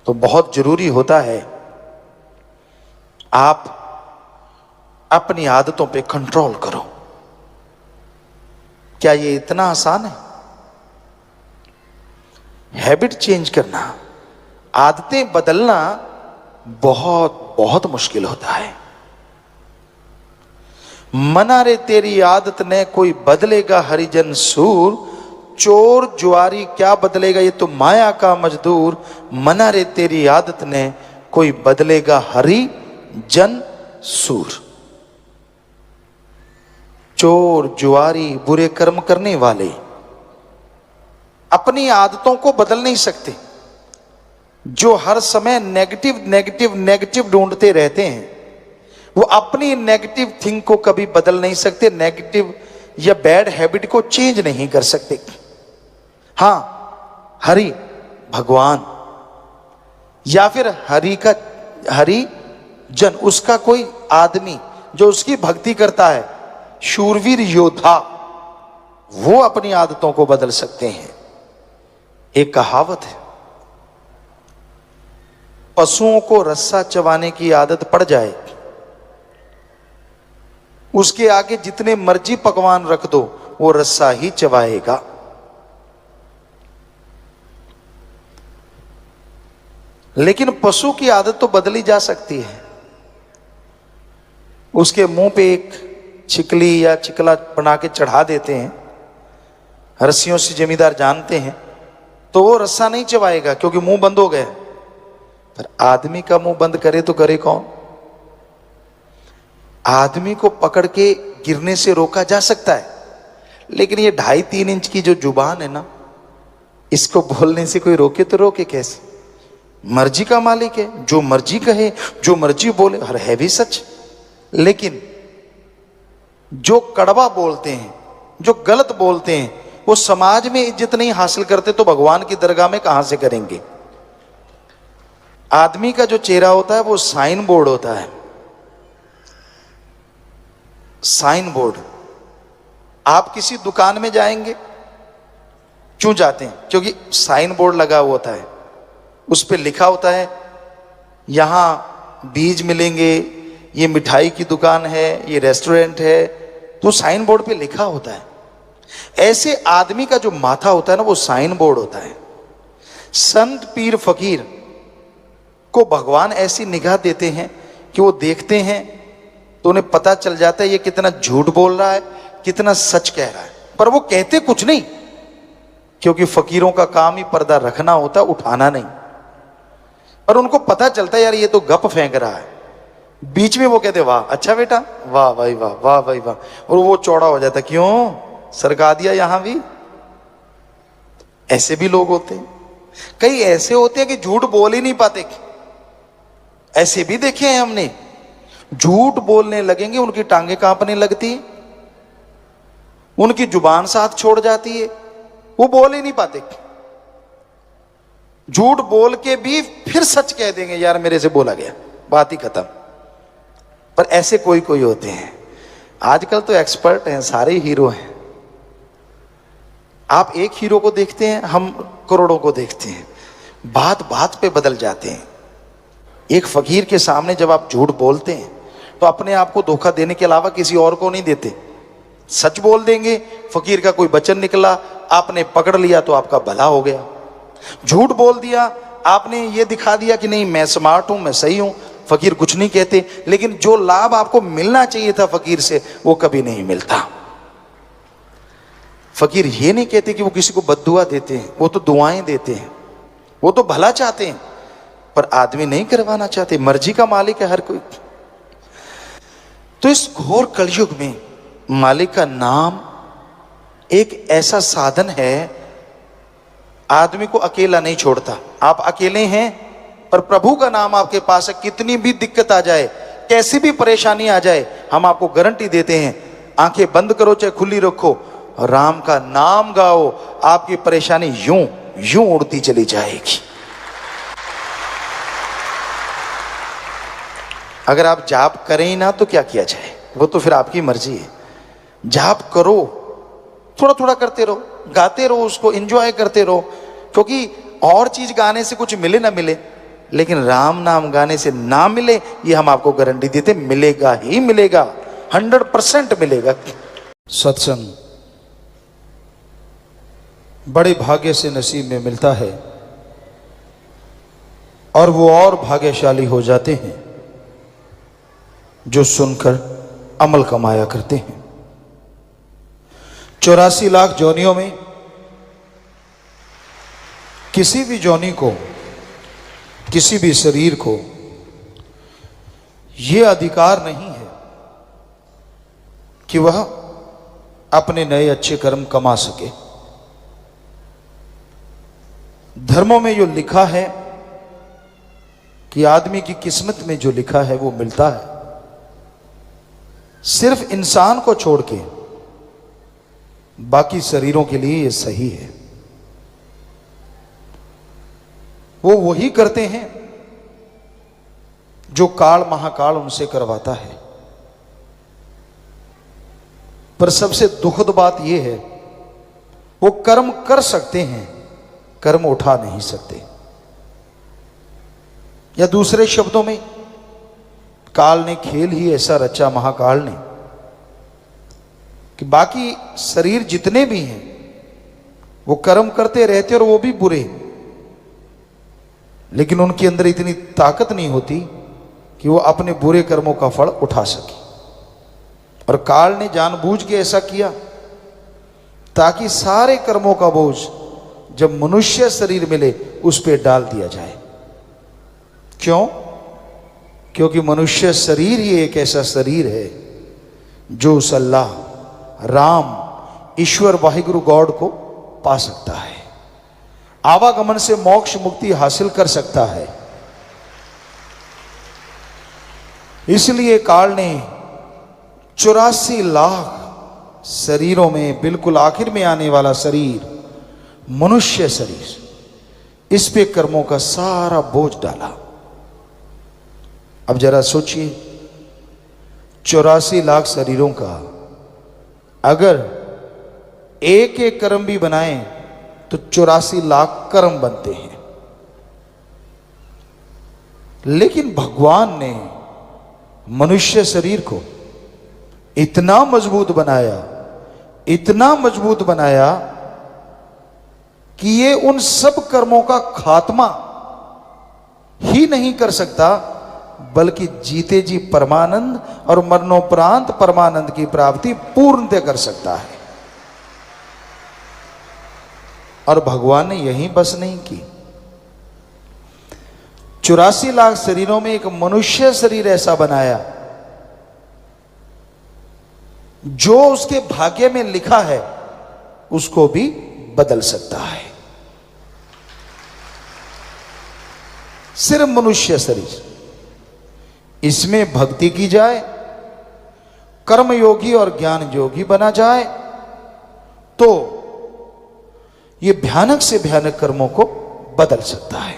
तो बहुत जरूरी होता है आप अपनी आदतों पे कंट्रोल करो। क्या ये इतना आसान है? हैबिट चेंज करना, आदतें बदलना बहुत बहुत मुश्किल होता है। मना रे तेरी आदत ने कोई बदलेगा हरिजन सूर, चोर जुआरी क्या बदलेगा ये तो माया का मजदूर। मना रे तेरी आदत ने कोई बदलेगा हरिजन सूर। चोर जुआरी बुरे कर्म करने वाले अपनी आदतों को बदल नहीं सकते। जो हर समय नेगेटिव नेगेटिव नेगेटिव ढूंढते रहते हैं, वो अपनी नेगेटिव थिंग को कभी बदल नहीं सकते, नेगेटिव या बैड हैबिट को चेंज नहीं कर सकते। हां, हरि भगवान या फिर हरि जन, उसका कोई आदमी जो उसकी भक्ति करता है, शूरवीर योद्धा, वो अपनी आदतों को बदल सकते हैं। एक कहावत है, पशुओं को रस्सा चबाने की आदत पड़ जाए, उसके आगे जितने मर्जी पकवान रख दो वो रस्सा ही चबाएगा। लेकिन पशु की आदत तो बदली जा सकती है। उसके मुंह पे एक छिकली या चिकला बना के चढ़ा देते हैं, रस्सियों से जमींदार जानते हैं, तो वो रस्सा नहीं चबाएगा क्योंकि मुंह बंद हो गया। पर आदमी का मुंह बंद करे तो करे कौन? आदमी को पकड़ के गिरने से रोका जा सकता है, लेकिन ये 2.5-3 इंच की जो जुबान है ना, इसको बोलने से कोई रोके तो रोके कैसे? मर्जी का मालिक है, जो मर्जी कहे, जो मर्जी बोले, हर है भी सच। लेकिन जो कड़वा बोलते हैं, जो गलत बोलते हैं, वो समाज में इज्जत नहीं हासिल करते तो भगवान की दरगाह में कहां से करेंगे। आदमी का जो चेहरा होता है वो साइन बोर्ड होता है, साइन बोर्ड। आप किसी दुकान में जाएंगे, क्यों जाते हैं? क्योंकि साइन बोर्ड लगा हुआ होता है, उस पर लिखा होता है यहां बीज मिलेंगे, ये मिठाई की दुकान है, ये रेस्टोरेंट है, तो साइन बोर्ड पे लिखा होता है। ऐसे आदमी का जो माथा होता है ना, वो साइन बोर्ड होता है। संत पीर फकीर को भगवान ऐसी निगाह देते हैं कि वो देखते हैं तो उन्हें पता चल जाता है ये कितना झूठ बोल रहा है, कितना सच कह रहा है, पर वो कहते कुछ नहीं, क्योंकि फकीरों का काम ही पर्दा रखना होता है, उठाना नहीं। पर उनको पता चलता है यार ये तो गप फेंक रहा है। बीच में वो कहते वाह अच्छा बेटा, वाह भाई वाह, वाह भाई वाह, और वो चौड़ा हो जाता, क्यों सरका दिया यहां भी। ऐसे भी लोग होते हैं, कई ऐसे होते हैं कि झूठ बोल ही नहीं पाते। ऐसे भी देखे हैं हमने, झूठ बोलने लगेंगे उनकी टांगे कांपने लगती है, उनकी जुबान साथ छोड़ जाती है, वो बोल ही नहीं पाते। झूठ बोल के भी फिर सच कह देंगे यार मेरे से बोला गया, बात ही खत्म। पर ऐसे कोई कोई होते हैं। आजकल तो एक्सपर्ट हैं, सारे हीरो हैं। आप एक हीरो को देखते हैं, हम करोड़ों को देखते हैं, बात बात पे बदल जाते हैं। एक फकीर के सामने जब आप झूठ बोलते हैं तो अपने आप को धोखा देने के अलावा किसी और को नहीं देते। सच बोल देंगे, फकीर का कोई वचन निकला, आपने पकड़ लिया तो आपका भला हो गया। झूठ बोल दिया, आपने ये दिखा दिया कि नहीं मैं स्मार्ट हूं, मैं सही हूं, फकीर कुछ नहीं कहते, लेकिन जो लाभ आपको मिलना चाहिए था फकीर से वो कभी नहीं मिलता। फकीर ये नहीं कहते कि वो किसी को बद्दुआ देते हैं, वो तो दुआएं देते हैं, वो तो भला चाहते हैं, पर आदमी नहीं करवाना चाहते। मर्जी का मालिक है हर कोई। तो इस घोर कलयुग में मालिक का नाम एक ऐसा साधन है, आदमी को अकेला नहीं छोड़ता। आप अकेले हैं पर प्रभु का नाम आपके पास है, कितनी भी दिक्कत आ जाए, कैसी भी परेशानी आ जाए, हम आपको गारंटी देते हैं, आंखें बंद करो चाहे खुली रखो, राम का नाम गाओ, आपकी परेशानी यूं यूं उड़ती चली जाएगी। अगर आप जाप करें ही ना तो क्या किया जाए, वो तो फिर आपकी मर्जी है। जाप करो, थोड़ा थोड़ा करते रहो, गाते रहो, उसको एंजॉय करते रहो, क्योंकि और चीज गाने से कुछ मिले ना मिले, लेकिन राम नाम गाने से ना मिले ये हम आपको गारंटी देते, मिलेगा ही मिलेगा, 100% मिलेगा। सत्संग बड़े भाग्य से नसीब में मिलता है और वो और भाग्यशाली हो जाते हैं जो सुनकर अमल कमाया करते हैं। 84 लाख जोनियों में किसी भी जोनी को, किसी भी शरीर को यह अधिकार नहीं है कि वह अपने नए अच्छे कर्म कमा सके। धर्मों में जो लिखा है कि आदमी की किस्मत में जो लिखा है वो मिलता है। सिर्फ इंसान को छोड़ के बाकी शरीरों के लिए ये सही है। वो वही करते हैं जो काल महाकाल उनसे करवाता है। पर सबसे दुखद बात यह है, वो कर्म कर सकते हैं, कर्म उठा नहीं सकते। या दूसरे शब्दों में, काल ने खेल ही ऐसा रचा, महाकाल ने, कि बाकी शरीर जितने भी हैं वो कर्म करते रहते और वो भी बुरे, लेकिन उनके अंदर इतनी ताकत नहीं होती कि वो अपने बुरे कर्मों का फल उठा सके। और काल ने जानबूझ के ऐसा किया ताकि सारे कर्मों का बोझ जब मनुष्य शरीर मिले उस पे डाल दिया जाए। क्यों? क्योंकि मनुष्य शरीर ही एक ऐसा शरीर है जो उस अल्लाह, राम, ईश्वर वाहिगुरु गॉड को पा सकता है, आवागमन से मोक्ष मुक्ति हासिल कर सकता है। इसलिए काल ने 84 लाख शरीरों में बिल्कुल आखिर में आने वाला शरीर, मनुष्य शरीर, इस पे कर्मों का सारा बोझ डाला। अब जरा सोचिए, 84 लाख शरीरों का अगर एक एक कर्म भी बनाएं तो 84 लाख कर्म बनते हैं। लेकिन भगवान ने मनुष्य शरीर को इतना मजबूत बनाया, इतना मजबूत बनाया कि ये उन सब कर्मों का खात्मा ही नहीं कर सकता, बल्कि जीते जी परमानंद और मरणोपरांत परमानंद की प्राप्ति पूर्णतः कर सकता है। और भगवान ने यही बस नहीं की, 84 लाख शरीरों में एक मनुष्य शरीर ऐसा बनाया जो उसके भाग्य में लिखा है उसको भी बदल सकता है। सिर्फ मनुष्य शरीर, इसमें भक्ति की जाए, कर्म योगी और ज्ञान योगी बना जाए तो ये भयानक से भयानक कर्मों को बदल सकता है।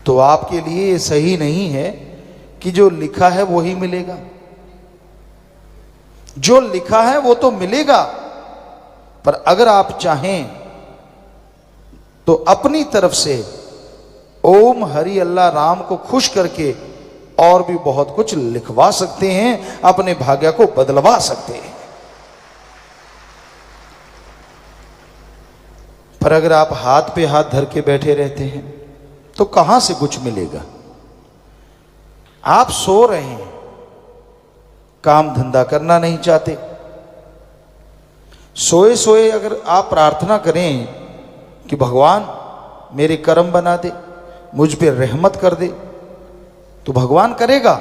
तो आपके लिए ये सही नहीं है कि जो लिखा है वो ही मिलेगा। जो लिखा है वो तो मिलेगा, पर अगर आप चाहें तो अपनी तरफ से ओम हरि अल्लाह राम को खुश करके और भी बहुत कुछ लिखवा सकते हैं, अपने भाग्य को बदलवा सकते हैं। पर अगर आप हाथ पे हाथ धर के बैठे रहते हैं तो कहां से कुछ मिलेगा। आप सो रहे हैं, काम धंधा करना नहीं चाहते, सोए सोए अगर आप प्रार्थना करें कि भगवान मेरे कर्म बना दे, मुझ पे रहमत कर दे, तो भगवान करेगा,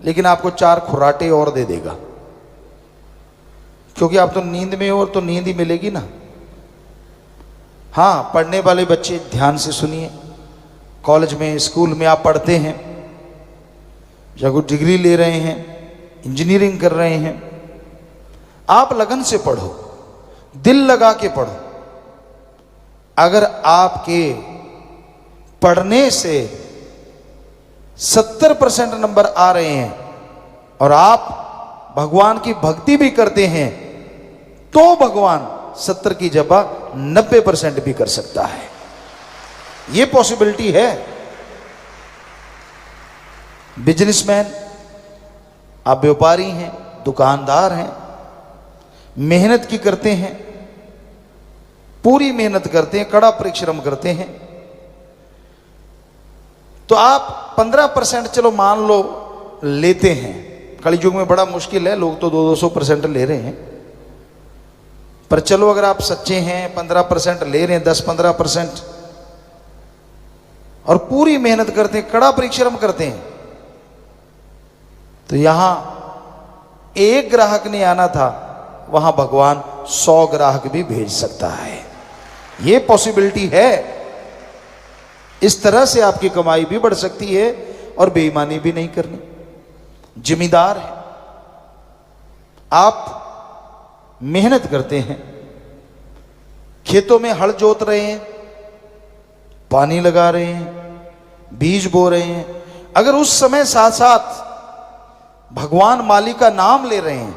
लेकिन आपको 4 खुराटे और दे देगा, क्योंकि आप तो नींद में हो और तो नींद ही मिलेगी ना। हाँ, पढ़ने वाले बच्चे ध्यान से सुनिए, कॉलेज में स्कूल में आप पढ़ते हैं या कोई डिग्री ले रहे हैं, इंजीनियरिंग कर रहे हैं, आप लगन से पढ़ो, दिल लगा के पढ़ो। अगर आपके पढ़ने से 70% नंबर आ रहे हैं और आप भगवान की भक्ति भी करते हैं तो भगवान 70 की जगह 90% भी कर सकता है। यह पॉसिबिलिटी है। बिजनेसमैन, आप व्यापारी हैं, दुकानदार हैं, मेहनत की करते हैं, पूरी मेहनत करते हैं, कड़ा परिश्रम करते हैं, तो आप 15% चलो मान लो लेते हैं। कलि युग में बड़ा मुश्किल है, लोग तो 200% ले रहे हैं, पर चलो अगर आप सच्चे हैं 15% ले रहे हैं, 10-15%, और पूरी मेहनत करते हैं, कड़ा परिश्रम करते हैं, तो यहां एक ग्राहक नहीं आना था, वहां भगवान 100 ग्राहक भी भेज सकता है। यह पॉसिबिलिटी है। इस तरह से आपकी कमाई भी बढ़ सकती है और बेईमानी भी नहीं करनी। जिम्मेदार है, आप मेहनत करते हैं, खेतों में हल जोत रहे हैं, पानी लगा रहे हैं, बीज बो रहे हैं, अगर उस समय साथ साथ भगवान मालिक का नाम ले रहे हैं,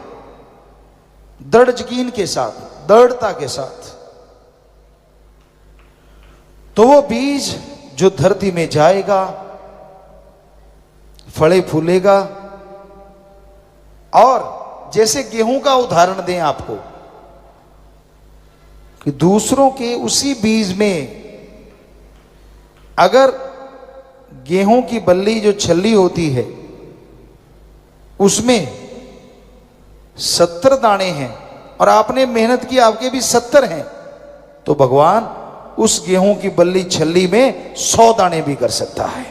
दृढ़ यकीन के साथ, दृढ़ता के साथ, तो वो बीज जो धरती में जाएगा, फले फूलेगा। और जैसे गेहूं का उदाहरण दें आपको, कि दूसरों के उसी बीज में अगर गेहूं की बल्ली जो छल्ली होती है उसमें 70 दाने हैं और आपने मेहनत की, आपके भी 70 हैं, तो भगवान उस गेहूं की बल्ली छल्ली में 100 दाने भी कर सकता है।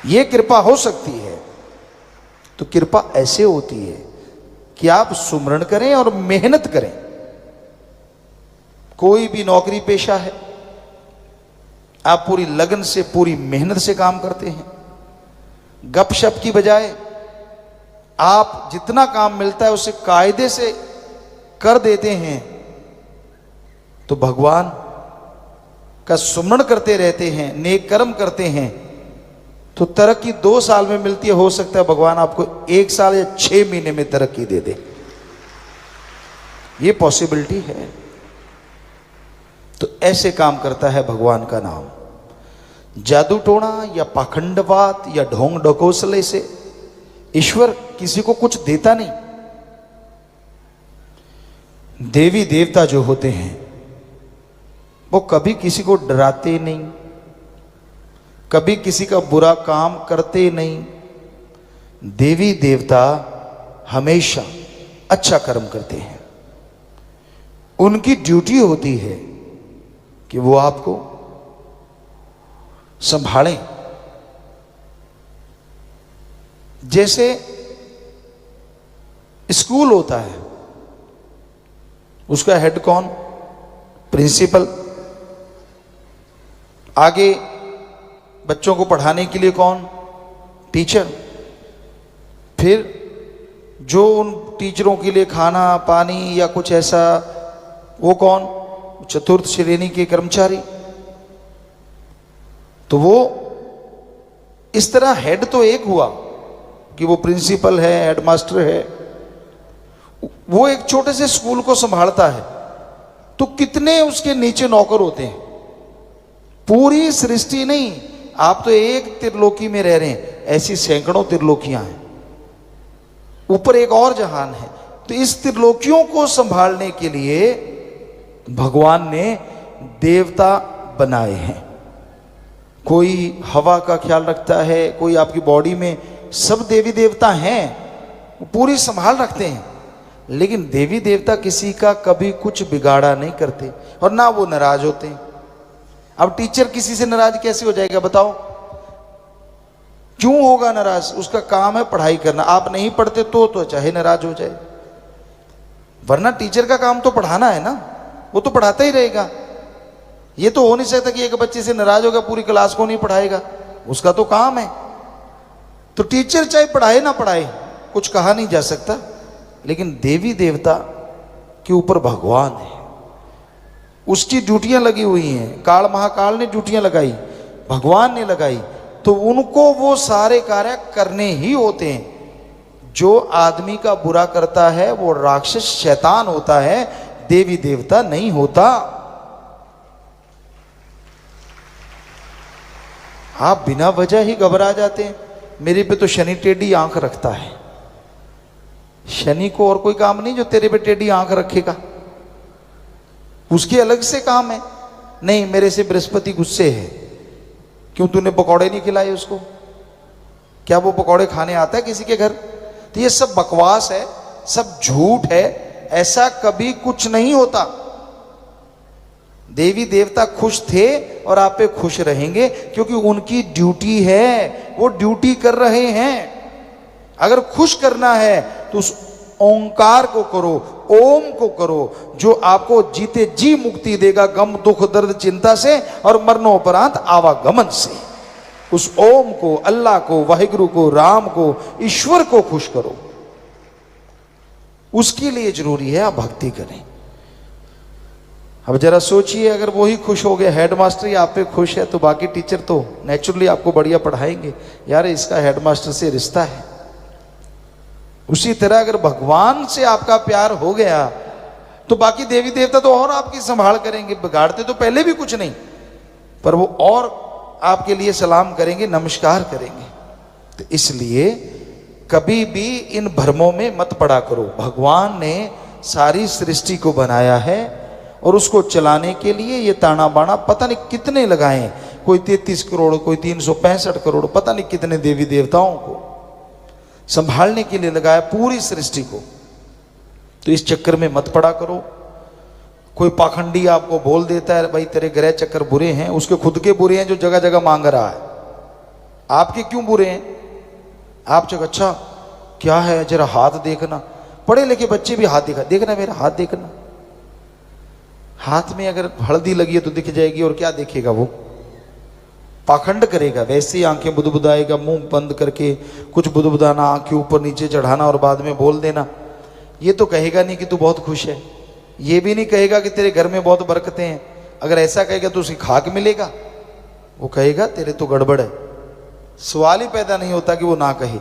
यह कृपा हो सकती है। तो कृपा ऐसे होती है कि आप सुमरण करें और मेहनत करें। कोई भी नौकरी पेशा है, आप पूरी लगन से, पूरी मेहनत से काम करते हैं, गपशप की बजाय आप जितना काम मिलता है उसे कायदे से कर देते हैं, तो भगवान का सुमरण करते रहते हैं, नेक कर्म करते हैं, तो तरक्की 2 साल में मिलती है। हो सकता है भगवान आपको 1 साल या 6 महीने में तरक्की दे दे, ये पॉसिबिलिटी है। तो ऐसे काम करता है भगवान का नाम। जादू टोना या पाखंडवाद या ढोंग ढकोसले से ईश्वर किसी को कुछ देता नहीं। देवी देवता जो होते हैं वो कभी किसी को डराते नहीं, कभी किसी का बुरा काम करते नहीं। देवी देवता हमेशा अच्छा कर्म करते हैं। उनकी ड्यूटी होती है कि वो आपको संभालें। जैसे स्कूल होता है, उसका हेड कौन? प्रिंसिपल। आगे बच्चों को पढ़ाने के लिए कौन? टीचर। फिर जो उन टीचरों के लिए खाना पानी या कुछ ऐसा, वो कौन? चतुर्थ श्रेणी के कर्मचारी। तो वो इस तरह हेड तो एक हुआ कि वो प्रिंसिपल है, हेडमास्टर है, वो एक छोटे से स्कूल को संभालता है, तो कितने उसके नीचे नौकर होते हैं? पूरी सृष्टि नहीं, आप तो एक त्रिलोकी में रह रहे हैं, ऐसी सैकड़ों त्रिलोकियां हैं, ऊपर एक और जहान है। तो इस त्रिलोकियों को संभालने के लिए भगवान ने देवता बनाए हैं। कोई हवा का ख्याल रखता है, कोई आपकी बॉडी में, सब देवी देवता हैं, वो पूरी संभाल रखते हैं। लेकिन देवी देवता किसी का कभी कुछ बिगाड़ा नहीं करते और ना वो नाराज होते हैं। अब टीचर किसी से नाराज कैसे हो जाएगा बताओ? क्यों होगा नाराज? उसका काम है पढ़ाई करना। आप नहीं पढ़ते तो चाहे नाराज हो जाए, वरना टीचर का काम तो पढ़ाना है ना, वो तो पढ़ाता ही रहेगा। ये तो हो नहीं सकता कि एक बच्चे से नाराज होगा पूरी क्लास को नहीं पढ़ाएगा, उसका तो काम है। तो टीचर चाहे पढ़ाए ना पढ़ाए, कुछ कहा नहीं जा सकता। लेकिन देवी देवता के ऊपर भगवान है, उसकी ड्यूटियां लगी हुई हैं। काल महाकाल ने ड्यूटियां लगाई, भगवान ने लगाई, तो उनको वो सारे कार्य करने ही होते हैं। जो आदमी का बुरा करता है वो राक्षस शैतान होता है, देवी देवता नहीं होता। आप बिना वजह ही घबरा जाते हैं। मेरे पे तो शनि टेढ़ी आंख रखता है। शनि को और कोई काम नहीं जो तेरे पे टेढ़ी आंख रखेगा, उसके अलग से काम है। नहीं, मेरे से बृहस्पति गुस्से है, क्यों तूने पकौड़े नहीं खिलाए उसको? क्या वो पकौड़े खाने आता है किसी के घर? तो ये सब बकवास है, सब झूठ है, ऐसा कभी कुछ नहीं होता। देवी देवता खुश थे और आप पे खुश रहेंगे, क्योंकि उनकी ड्यूटी है, वो ड्यूटी कर रहे हैं। अगर खुश करना है तो उस ओंकार को करो, ओम को करो, जो आपको जीते जी मुक्ति देगा गम दुख दर्द चिंता से और मरणोपरांत आवागमन से। उस ओम को, अल्लाह को, वाहिगुरु को, राम को, ईश्वर को खुश करो। उसके लिए जरूरी है आप भक्ति करें। अब जरा सोचिए, अगर वो ही खुश हो गया, हेडमास्टर ही आप पे खुश है, तो बाकी टीचर तो नेचुरली आपको बढ़िया पढ़ाएंगे। यार इसका हेडमास्टर से रिश्ता है। उसी तरह अगर भगवान से आपका प्यार हो गया तो बाकी देवी देवता तो और आपकी संभाल करेंगे। बिगाड़ते तो पहले भी कुछ नहीं, पर वो और आपके लिए सलाम करेंगे, नमस्कार करेंगे। तो इसलिए कभी भी इन भ्रमों में मत पड़ा करो। भगवान ने सारी सृष्टि को बनाया है और उसको चलाने के लिए ये ताना बाना पता नहीं कितने लगाए, कोई 33 करोड़, कोई 365 करोड़, पता नहीं कितने देवी देवताओं को संभालने के लिए लगाया पूरी सृष्टि को। तो इस चक्कर में मत पड़ा करो। कोई पाखंडी आपको बोल देता है भाई तेरे ग्रह चक्कर बुरे हैं, उसके खुद के बुरे हैं जो जगह जगह मांग रहा है। आपके क्यों बुरे हैं? आप चक अच्छा क्या है, जरा हाथ देखना। पढ़े लिखे बच्चे भी हाथ देखना मेरा हाथ देखना। हाथ में अगर हल्दी लगी है तो दिख जाएगी, और क्या देखेगा वो? पाखंड करेगा, वैसे ही आंखें बुदबुदाएगा, मुंह बंद करके कुछ बुदबुदाना, आंखें ऊपर नीचे चढ़ाना और बाद में बोल देना। ये तो कहेगा नहीं कि तू बहुत खुश है, ये भी नहीं कहेगा कि तेरे घर में बहुत बरकतें हैं। अगर ऐसा कहेगा तो उसे खाक मिलेगा, वो कहेगा तेरे तो गड़बड़ है। सवाल ही पैदा नहीं होता कि वो ना कहे।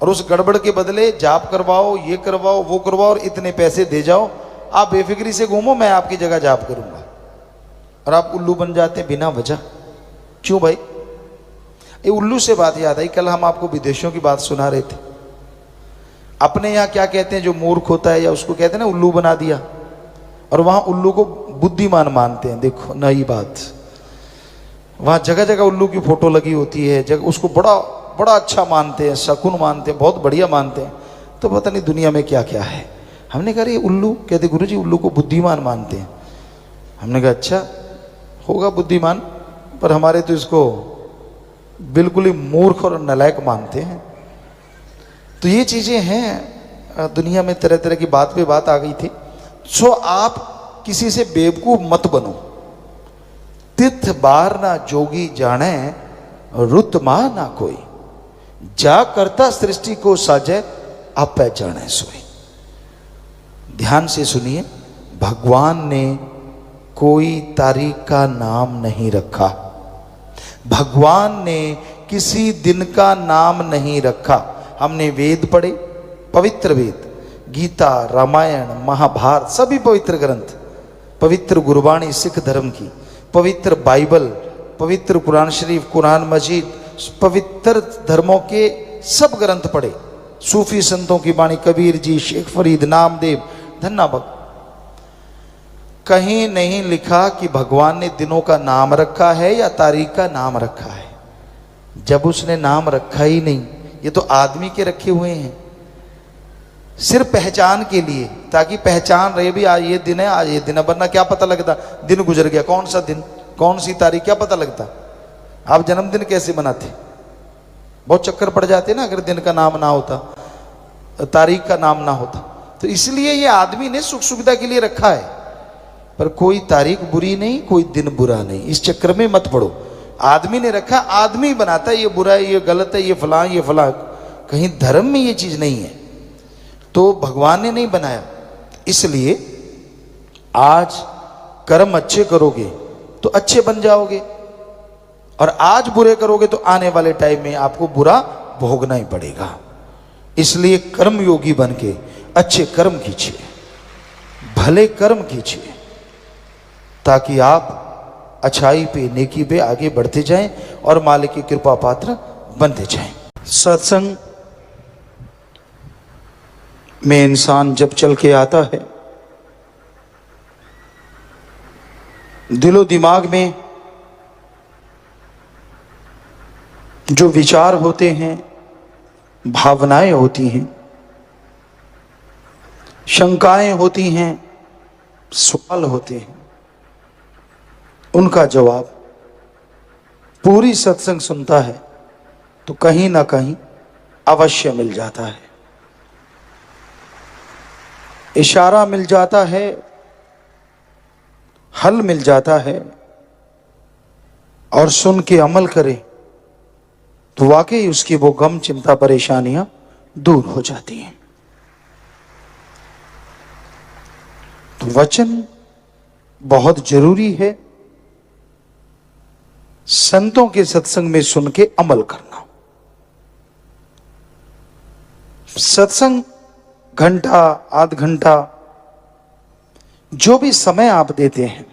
और उस गड़बड़ के बदले जाप करवाओ, ये करवाओ, वो करवाओ और इतने पैसे दे जाओ, आप बेफिक्री से घूमो, मैं आपकी जगह जाप करूंगा। और आप उल्लू बन जाते हैं बिना वजह। क्यों भाई? ये उल्लू से बात याद आई, कल हम आपको विदेशों की बात सुना रहे थे। अपने यहाँ क्या कहते हैं, जो मूर्ख होता है या उसको कहते हैं ना उल्लू बना दिया, और वहां उल्लू को बुद्धिमान मानते हैं। देखो नई बात, वहां जगह जगह उल्लू की फोटो लगी होती है, जगह उसको बड़ा बड़ा अच्छा मानते हैं, शकुन मानते हैं, बहुत बढ़िया मानते हैं। तो पता नहीं दुनिया में क्या क्या है। हमने कहा ये उल्लू, कहते गुरुजी उल्लू को बुद्धिमान मानते हैं। हमने कहा अच्छा होगा बुद्धिमान, पर हमारे तो इसको बिल्कुल ही मूर्ख और नालायक मानते हैं। तो ये चीजें हैं दुनिया में, तरह तरह की बात पे बात आ गई थी। सो आप किसी से बेवकूफ मत बनो। तिथ बार ना जोगी जाने, रुत मा ना कोई, जा करता सृष्टि को साजे, आप पहचाने सोई। ध्यान से सुनिए, भगवान ने कोई तारीख का नाम नहीं रखा, भगवान ने किसी दिन का नाम नहीं रखा। हमने वेद पढ़े, पवित्र वेद, गीता, रामायण, महाभारत, सभी पवित्र ग्रंथ, पवित्र गुरबाणी सिख धर्म की, पवित्र बाइबल, पवित्र कुरान शरीफ, कुरान मजीद, पवित्र धर्मों के सब ग्रंथ पढ़े, सूफी संतों की वाणी, कबीर जी, शेख फरीद, नामदेव, धन्ना भक्त। कहीं नहीं लिखा कि भगवान ने दिनों का नाम रखा है या तारीख का नाम रखा है। जब उसने नाम रखा ही नहीं, ये तो आदमी के रखे हुए हैं सिर्फ पहचान के लिए, ताकि पहचान रहे भी आज ये दिन है, आज ये दिन है। वरना क्या पता लगता दिन गुजर गया, कौन सा दिन, कौन सी तारीख, क्या पता लगता। आप जन्मदिन कैसे मनाते? बहुत चक्कर पड़ जाते ना अगर दिन का नाम ना होता, तारीख का नाम ना होता। तो इसलिए ये आदमी ने सुख सुविधा के लिए रखा है, पर कोई तारीख बुरी नहीं, कोई दिन बुरा नहीं। इस चक्कर में मत पड़ो। आदमी ने रखा, आदमी बनाता है ये बुरा है, ये गलत है, ये फलां, ये फलां। कहीं धर्म में ये चीज नहीं है, तो भगवान ने नहीं बनाया। इसलिए आज कर्म अच्छे करोगे तो अच्छे बन जाओगे, और आज बुरे करोगे तो आने वाले टाइम में आपको बुरा भोगना ही पड़ेगा। इसलिए कर्म योगी बन के अच्छे कर्म कीजिए, भले कर्म कीजिए, ताकि आप अच्छाई पे, नेकी पे आगे बढ़ते जाएं और मालिक की कृपा पात्र बनते जाएं। सत्संग में इंसान जब चल के आता है, दिलो दिमाग में जो विचार होते हैं, भावनाएं होती हैं, शंकाएं होती हैं, सवाल होते हैं, उनका जवाब पूरी सत्संग सुनता है तो कहीं ना कहीं अवश्य मिल जाता है, इशारा मिल जाता है, हल मिल जाता है। और सुन के अमल करे तो वाकई उसकी वो गम, चिंता, परेशानियां दूर हो जाती हैं। तो वचन बहुत जरूरी है। संतों के सत्संग में सुन के अमल करना। सत्संग घंटा, आध घंटा, जो भी समय आप देते हैं,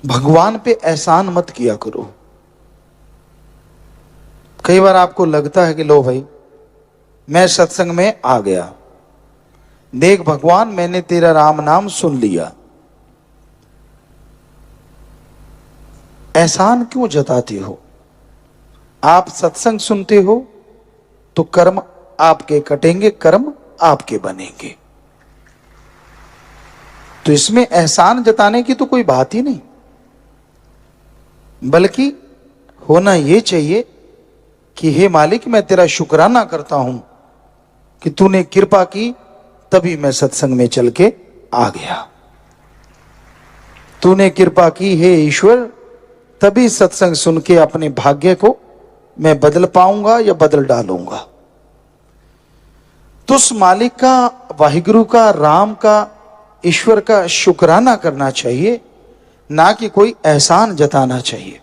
भगवान पे एहसान मत किया करो। कई बार आपको लगता है कि लो भाई मैं सत्संग में आ गया, देख भगवान मैंने तेरा राम नाम सुन लिया, एहसान क्यों जताते हो? आप सत्संग सुनते हो तो कर्म आपके कटेंगे, कर्म आपके बनेंगे। तो इसमें एहसान जताने की तो कोई बात ही नहीं, बल्कि होना यह चाहिए कि हे मालिक मैं तेरा शुक्राना करता हूं कि तूने कृपा की, तभी मैं सत्संग में चल के आ गया। तूने कृपा की है ईश्वर, तभी सत्संग सुन के अपने भाग्य को मैं बदल पाऊंगा या बदल डालूंगा। तो उस मालिक का, वाहिगुरु का, राम का, ईश्वर का शुक्राना करना चाहिए, ना कि कोई एहसान जताना चाहिए।